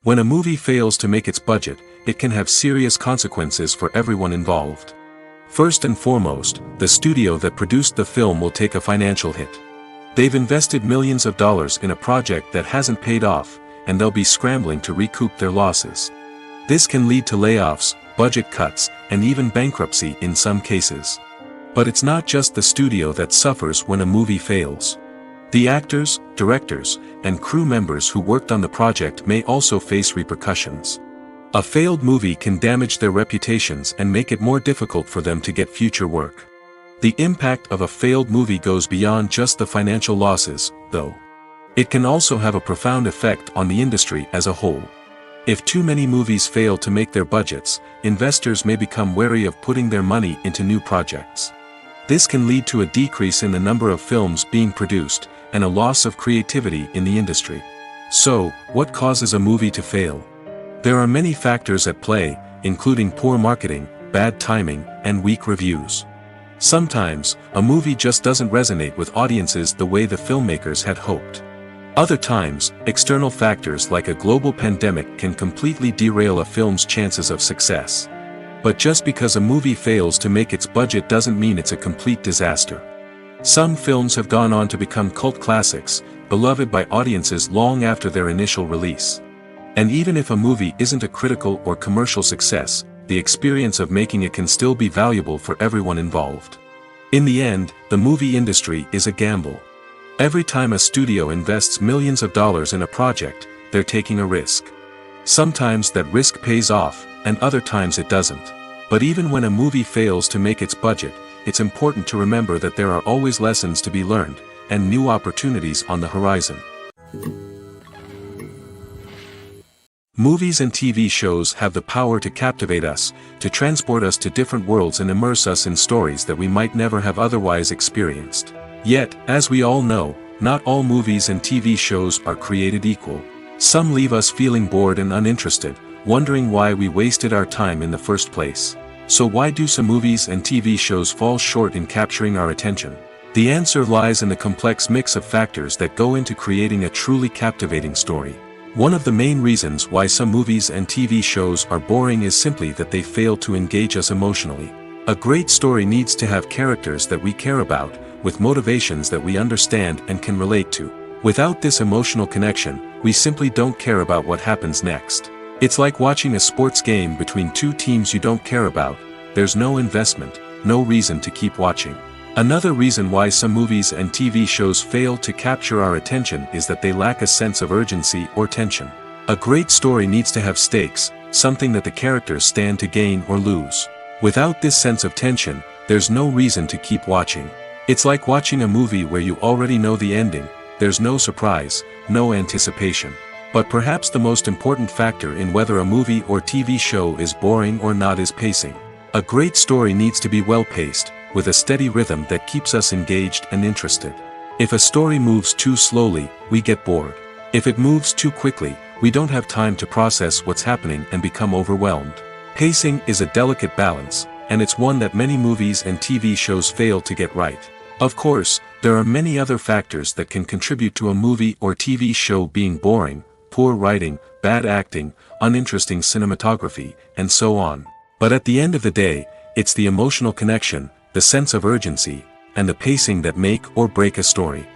When a movie fails to make its budget, it can have serious consequences for everyone involved. First and foremost, the studio that produced the film will take a financial hit. They've invested millions of dollars in a project that hasn't paid off, and they'll be scrambling to recoup their losses. This can lead to layoffs, budget cuts, and even bankruptcy in some cases. But it's not just the studio that suffers when a movie fails. The actors, directors, and crew members who worked on the project may also face repercussions. A failed movie can damage their reputations and make it more difficult for them to get future work. The impact of a failed movie goes beyond just the financial losses, though. It can also have a profound effect on the industry as a whole. If too many movies fail to make their budgets, investors may become wary of putting their money into new projects. This can lead to a decrease in the number of films being produced, and a loss of creativity in the industry. So, what causes a movie to fail? There are many factors at play, including poor marketing, bad timing, and weak reviews. Sometimes, a movie just doesn't resonate with audiences the way the filmmakers had hoped. Other times, external factors like a global pandemic can completely derail a film's chances of success. But just because a movie fails to make its budget doesn't mean it's a complete disaster. Some films have gone on to become cult classics, beloved by audiences long after their initial release. And even if a movie isn't a critical or commercial success, the experience of making it can still be valuable for everyone involved. In the end, the movie industry is a gamble. Every time a studio invests millions of dollars in a project, they're taking a risk. Sometimes that risk pays off, and other times it doesn't. But even when a movie fails to make its budget, it's important to remember that there are always lessons to be learned, and new opportunities on the horizon. Movies and TV shows have the power to captivate us, to transport us to different worlds and immerse us in stories that we might never have otherwise experienced. Yet, as we all know, not all movies and TV shows are created equal. Some leave us feeling bored and uninterested, wondering why we wasted our time in the first place. So why do some movies and TV shows fall short in capturing our attention? The answer lies in the complex mix of factors that go into creating a truly captivating story. One of the main reasons why some movies and TV shows are boring is simply that they fail to engage us emotionally. A great story needs to have characters that we care about, with motivations that we understand and can relate to. Without this emotional connection, we simply don't care about what happens next. It's like watching a sports game between two teams you don't care about. There's no investment, no reason to keep watching. Another reason why some movies and TV shows fail to capture our attention is that they lack a sense of urgency or tension. A great story needs to have stakes, something that the characters stand to gain or lose. Without this sense of tension, there's no reason to keep watching. It's like watching a movie where you already know the ending. There's no surprise, no anticipation. But perhaps the most important factor in whether a movie or TV show is boring or not is pacing. A great story needs to be well-paced, with a steady rhythm that keeps us engaged and interested. If a story moves too slowly, we get bored. If it moves too quickly, we don't have time to process what's happening and become overwhelmed. Pacing is a delicate balance, and it's one that many movies and TV shows fail to get right. Of course, there are many other factors that can contribute to a movie or TV show being boring: poor writing, bad acting, uninteresting cinematography, and so on. But at the end of the day, it's the emotional connection, the sense of urgency, and the pacing that make or break a story.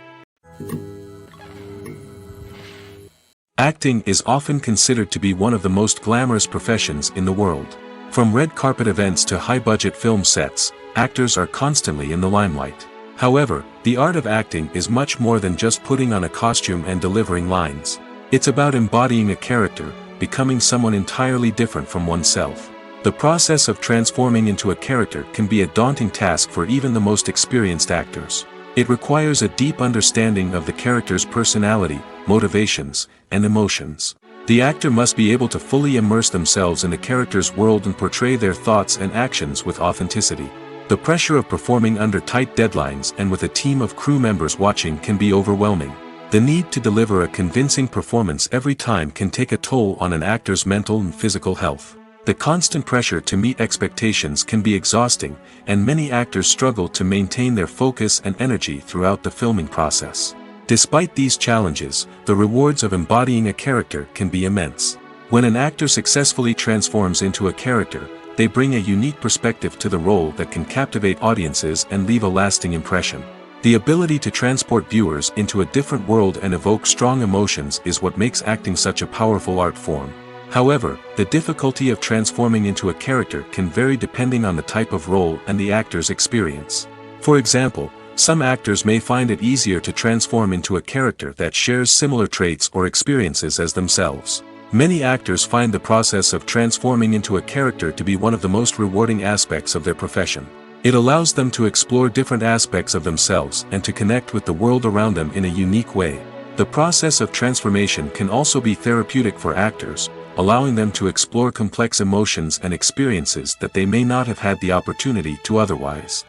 Acting is often considered to be one of the most glamorous professions in the world. From red carpet events to high-budget film sets, actors are constantly in the limelight. However, the art of acting is much more than just putting on a costume and delivering lines. It's about embodying a character, becoming someone entirely different from oneself. The process of transforming into a character can be a daunting task for even the most experienced actors. It requires a deep understanding of the character's personality, motivations, and emotions. The actor must be able to fully immerse themselves in the character's world and portray their thoughts and actions with authenticity. The pressure of performing under tight deadlines and with a team of crew members watching can be overwhelming. The need to deliver a convincing performance every time can take a toll on an actor's mental and physical health. The constant pressure to meet expectations can be exhausting, and many actors struggle to maintain their focus and energy throughout the filming process. Despite these challenges, the rewards of embodying a character can be immense. When an actor successfully transforms into a character, they bring a unique perspective to the role that can captivate audiences and leave a lasting impression. The ability to transport viewers into a different world and evoke strong emotions is what makes acting such a powerful art form. However, the difficulty of transforming into a character can vary depending on the type of role and the actor's experience. For example, some actors may find it easier to transform into a character that shares similar traits or experiences as themselves. Many actors find the process of transforming into a character to be one of the most rewarding aspects of their profession. It allows them to explore different aspects of themselves and to connect with the world around them in a unique way. The process of transformation can also be therapeutic for actors, allowing them to explore complex emotions and experiences that they may not have had the opportunity to otherwise.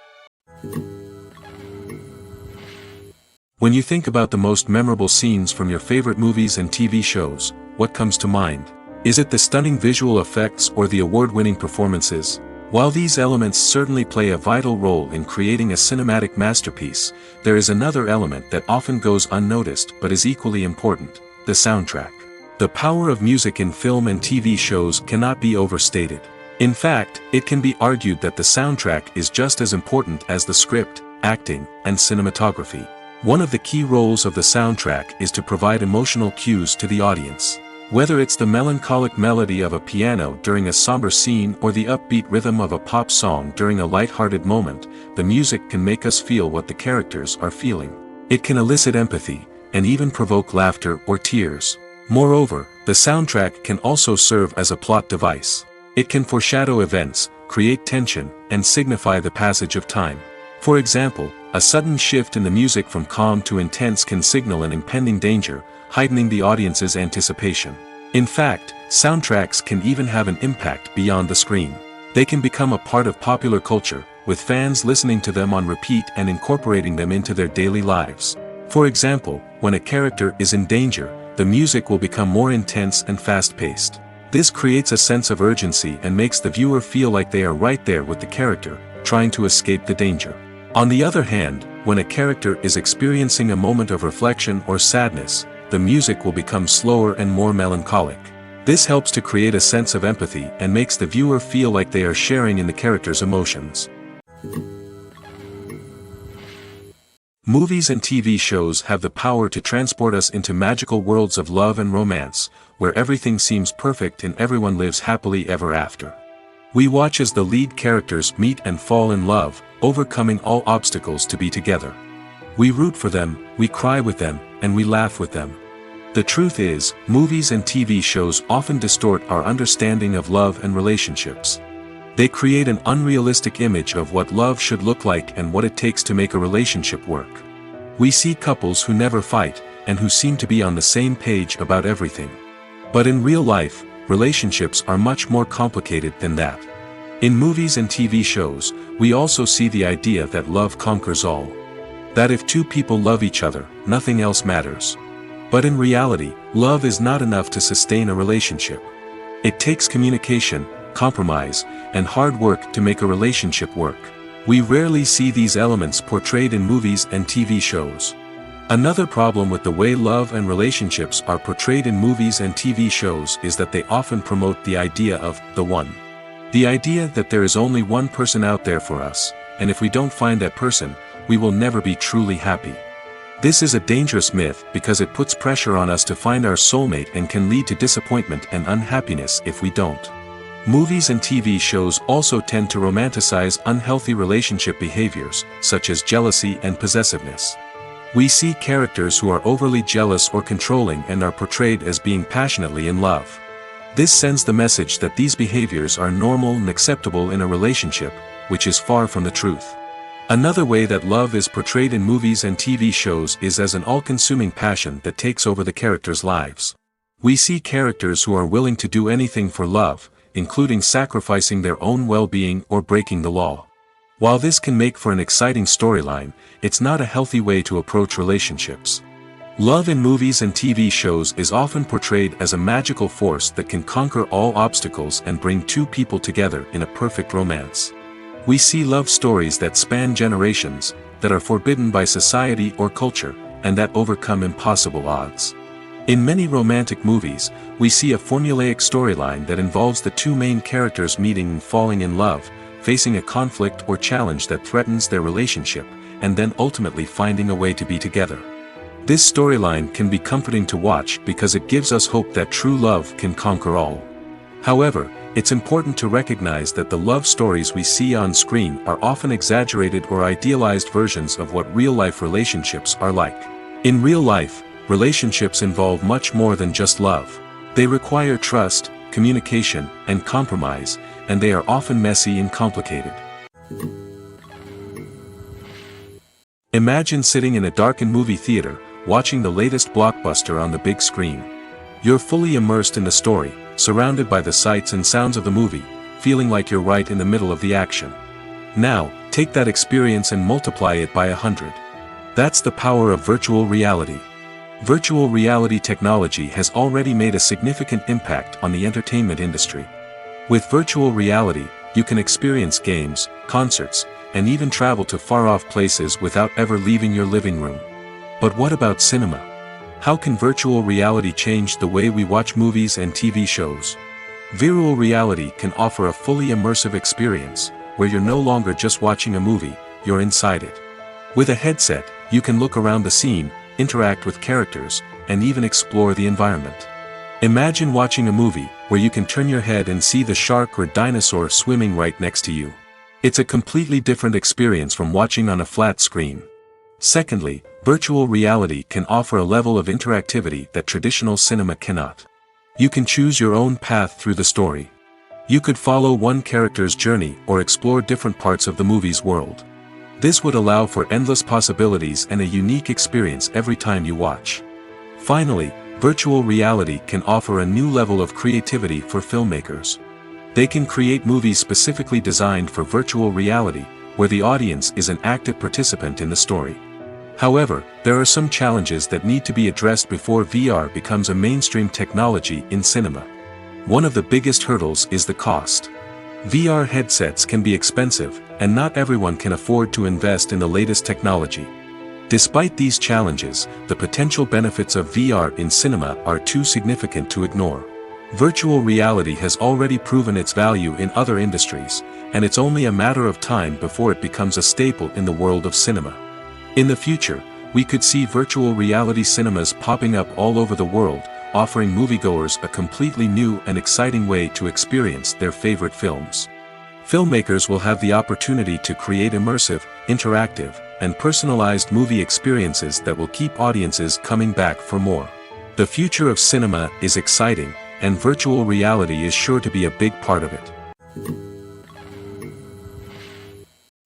When you think about the most memorable scenes from your favorite movies and TV shows, what comes to mind? Is it the stunning visual effects or the award-winning performances? While these elements certainly play a vital role in creating a cinematic masterpiece, there is another element that often goes unnoticed but is equally important: the soundtrack. The power of music in film and TV shows cannot be overstated. In fact, it can be argued that the soundtrack is just as important as the script, acting, and cinematography. One of the key roles of the soundtrack is to provide emotional cues to the audience. Whether it's the melancholic melody of a piano during a somber scene or the upbeat rhythm of a pop song during a light-hearted moment, the music can make us feel what the characters are feeling. It can elicit empathy, and even provoke laughter or tears. Moreover, the soundtrack can also serve as a plot device. It can foreshadow events, create tension, and signify the passage of time. For example, a sudden shift in the music from calm to intense can signal an impending danger, heightening the audience's anticipation. In fact, Soundtracks can even have an impact beyond the screen. They can become a part of popular culture, with fans listening to them on repeat and incorporating them into their daily lives. For example, when a character is in danger, the music will become more intense and fast-paced. This creates a sense of urgency and makes the viewer feel like they are right there with the character, trying to escape the danger. On the other hand, when a character is experiencing a moment of reflection or sadness, the music will become slower and more melancholic. This helps to create a sense of empathy and makes the viewer feel like they are sharing in the character's emotions. Movies and TV shows have the power to transport us into magical worlds of love and romance, where everything seems perfect and everyone lives happily ever after. We watch as the lead characters meet and fall in love, overcoming all obstacles to be together. We root for them, we cry with them, and we laugh with them. The truth is, movies and TV shows often distort our understanding of love and relationships. They create an unrealistic image of what love should look like and what it takes to make a relationship work. We see couples who never fight, and who seem to be on the same page about everything. But in real life, relationships are much more complicated than that. In movies and TV shows, we also see the idea that love conquers all. That if two people love each other, nothing else matters. But in reality, love is not enough to sustain a relationship. It takes communication, compromise, and hard work to make a relationship work. We rarely see these elements portrayed in movies and TV shows. Another problem with the way love and relationships are portrayed in movies and TV shows is that they often promote the idea of the one. The idea that there is only one person out there for us, and if we don't find that person, we will never be truly happy. This is a dangerous myth because it puts pressure on us to find our soulmate and can lead to disappointment and unhappiness if we don't. Movies and TV shows also tend to romanticize unhealthy relationship behaviors, such as jealousy and possessiveness. We see characters who are overly jealous or controlling and are portrayed as being passionately in love. This sends the message that these behaviors are normal and acceptable in a relationship, which is far from the truth. Another way that love is portrayed in movies and TV shows is as an all-consuming passion that takes over the characters' lives. We see characters who are willing to do anything for love, including sacrificing their own well-being or breaking the law. While this can make for an exciting storyline, it's not a healthy way to approach relationships. Love in movies and TV shows is often portrayed as a magical force that can conquer all obstacles and bring two people together in a perfect romance. We see love stories that span generations, that are forbidden by society or culture, and that overcome impossible odds. In many romantic movies, we see a formulaic storyline that involves the two main characters meeting and falling in love, facing a conflict or challenge that threatens their relationship, and then ultimately finding a way to be together. This storyline can be comforting to watch because it gives us hope that true love can conquer all. However, it's important to recognize that the love stories we see on screen are often exaggerated or idealized versions of what real-life relationships are like. In real life, relationships involve much more than just love. They require trust, communication, and compromise, and they are often messy and complicated. Imagine sitting in a darkened movie theater, watching the latest blockbuster on the big screen. You're fully immersed in the story, surrounded by the sights and sounds of the movie, feeling like you're right in the middle of the action. Now, take that experience and multiply it by 100. That's the power of virtual reality. Virtual reality technology has already made a significant impact on the entertainment industry. With virtual reality, you can experience games, concerts, and even travel to far-off places without ever leaving your living room. But what about cinema? How can virtual reality change the way we watch movies and TV shows? Virtual reality can offer a fully immersive experience, where you're no longer just watching a movie, you're inside it. With a headset, you can look around the scene, interact with characters, and even explore the environment. Imagine watching a movie, where you can turn your head and see the shark or dinosaur swimming right next to you. It's a completely different experience from watching on a flat screen. Secondly, virtual reality can offer a level of interactivity that traditional cinema cannot. You can choose your own path through the story. You could follow one character's journey or explore different parts of the movie's world. This would allow for endless possibilities and a unique experience every time you watch. Finally, virtual reality can offer a new level of creativity for filmmakers. They can create movies specifically designed for virtual reality, where the audience is an active participant in the story. However, there are some challenges that need to be addressed before VR becomes a mainstream technology in cinema. One of the biggest hurdles is the cost. VR headsets can be expensive, and not everyone can afford to invest in the latest technology. Despite these challenges, the potential benefits of VR in cinema are too significant to ignore. Virtual reality has already proven its value in other industries, and it's only a matter of time before it becomes a staple in the world of cinema. In the future, we could see virtual reality cinemas popping up all over the world, offering moviegoers a completely new and exciting way to experience their favorite films. Filmmakers will have the opportunity to create immersive, interactive, and personalized movie experiences that will keep audiences coming back for more. The future of cinema is exciting, and virtual reality is sure to be a big part of it.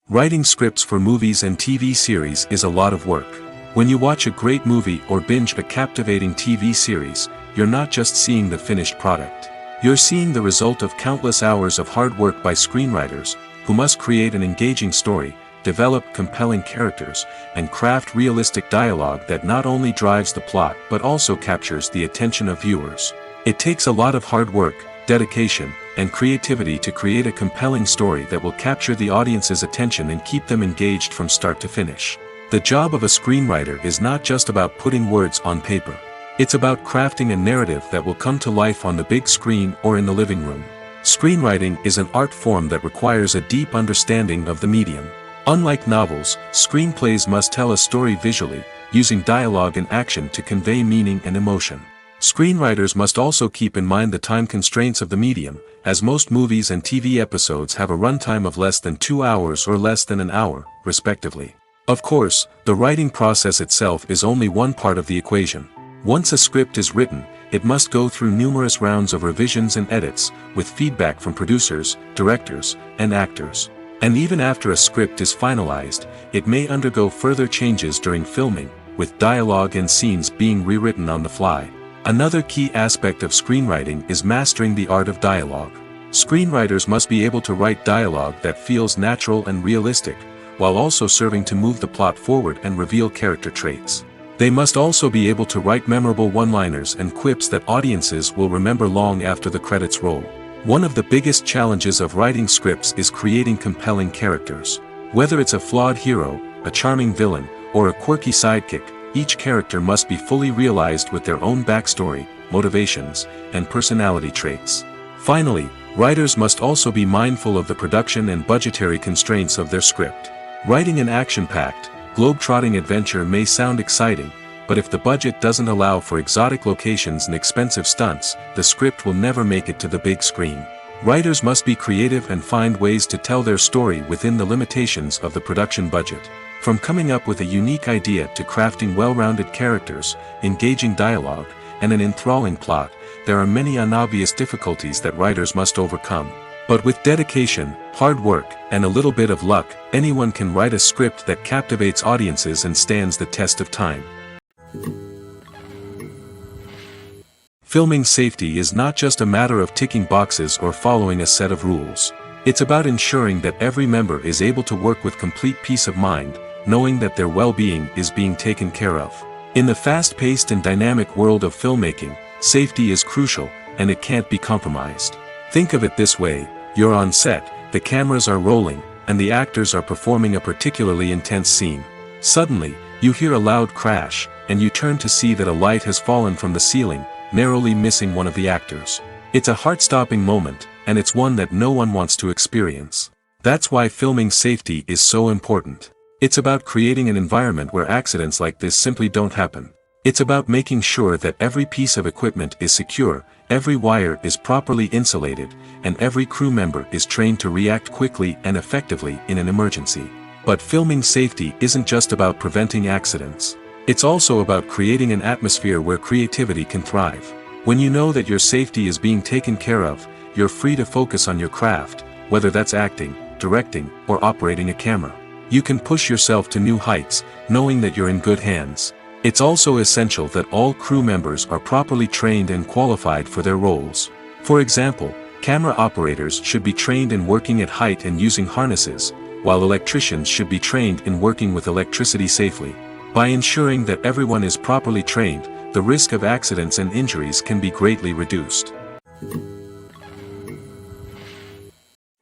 Writing scripts for movies and TV series is a lot of work. When you watch a great movie or binge a captivating TV series, you're not just seeing the finished product. You're seeing the result of countless hours of hard work by screenwriters, who must create an engaging story, develop compelling characters, and craft realistic dialogue that not only drives the plot but also captures the attention of viewers. It takes a lot of hard work, dedication, and creativity to create a compelling story that will capture the audience's attention and keep them engaged from start to finish. The job of a screenwriter is not just about putting words on paper. It's about crafting a narrative that will come to life on the big screen or in the living room. Screenwriting is an art form that requires a deep understanding of the medium. Unlike novels, screenplays must tell a story visually, using dialogue and action to convey meaning and emotion. Screenwriters must also keep in mind the time constraints of the medium, as most movies and TV episodes have a runtime of less than 2 hours or less than an hour, respectively. Of course, the writing process itself is only one part of the equation. Once a script is written, it must go through numerous rounds of revisions and edits, with feedback from producers, directors, and actors. And even after a script is finalized, it may undergo further changes during filming, with dialogue and scenes being rewritten on the fly. Another key aspect of screenwriting is mastering the art of dialogue. Screenwriters must be able to write dialogue that feels natural and realistic, while also serving to move the plot forward and reveal character traits. They must also be able to write memorable one-liners and quips that audiences will remember long after the credits roll. One of the biggest challenges of writing scripts is creating compelling characters. Whether it's a flawed hero, a charming villain, or a quirky sidekick, each character must be fully realized with their own backstory, motivations, and personality traits. Finally, writers must also be mindful of the production and budgetary constraints of their script. Writing an action-packed, globe-trotting adventure may sound exciting, but if the budget doesn't allow for exotic locations and expensive stunts, the script will never make it to the big screen. Writers must be creative and find ways to tell their story within the limitations of the production budget. From coming up with a unique idea to crafting well-rounded characters, engaging dialogue, and an enthralling plot, there are many unobvious difficulties that writers must overcome. But with dedication, hard work, and a little bit of luck, anyone can write a script that captivates audiences and stands the test of time. Filming safety is not just a matter of ticking boxes or following a set of rules. It's about ensuring that every member is able to work with complete peace of mind, knowing that their well-being is being taken care of. In the fast-paced and dynamic world of filmmaking, safety is crucial, and it can't be compromised. Think of it this way: you're on set, the cameras are rolling, and the actors are performing a particularly intense scene. Suddenly, you hear a loud crash, and you turn to see that a light has fallen from the ceiling, narrowly missing one of the actors. It's a heart-stopping moment, and it's one that no one wants to experience. That's why filming safety is so important. It's about creating an environment where accidents like this simply don't happen. It's about making sure that every piece of equipment is secure, every wire is properly insulated, and every crew member is trained to react quickly and effectively in an emergency. But filming safety isn't just about preventing accidents. It's also about creating an atmosphere where creativity can thrive. When you know that your safety is being taken care of, you're free to focus on your craft, whether that's acting, directing, or operating a camera. You can push yourself to new heights, knowing that you're in good hands. It's also essential that all crew members are properly trained and qualified for their roles. For example, camera operators should be trained in working at height and using harnesses, while electricians should be trained in working with electricity safely. By ensuring that everyone is properly trained, the risk of accidents and injuries can be greatly reduced.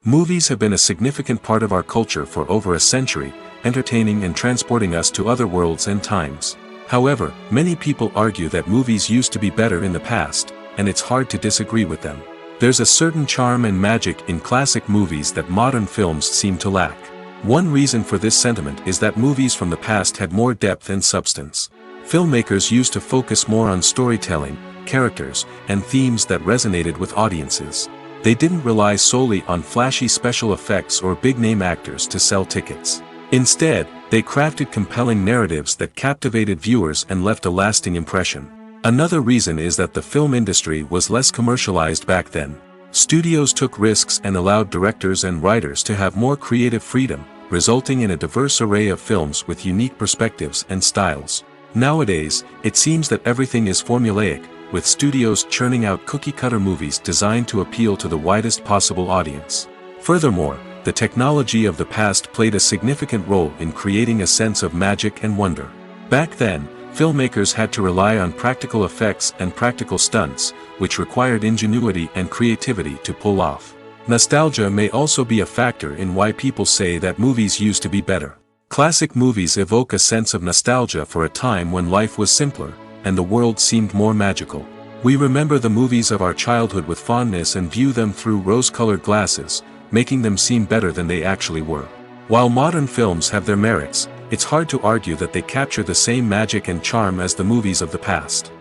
Movies have been a significant part of our culture for over a century, entertaining and transporting us to other worlds and times. However, many people argue that movies used to be better in the past, and it's hard to disagree with them. There's a certain charm and magic in classic movies that modern films seem to lack. One reason for this sentiment is that movies from the past had more depth and substance. Filmmakers used to focus more on storytelling, characters, and themes that resonated with audiences. They didn't rely solely on flashy special effects or big-name actors to sell tickets. Instead, they crafted compelling narratives that captivated viewers and left a lasting impression. Another reason is that the film industry was less commercialized back then. Studios took risks and allowed directors and writers to have more creative freedom, resulting in a diverse array of films with unique perspectives and styles. Nowadays, it seems that everything is formulaic, with studios churning out cookie-cutter movies designed to appeal to the widest possible audience. Furthermore, the technology of the past played a significant role in creating a sense of magic and wonder. Back then, filmmakers had to rely on practical effects and practical stunts, which required ingenuity and creativity to pull off. Nostalgia may also be a factor in why people say that movies used to be better. Classic movies evoke a sense of nostalgia for a time when life was simpler, and the world seemed more magical. We remember the movies of our childhood with fondness and view them through rose-colored glasses, making them seem better than they actually were. While modern films have their merits, it's hard to argue that they capture the same magic and charm as the movies of the past.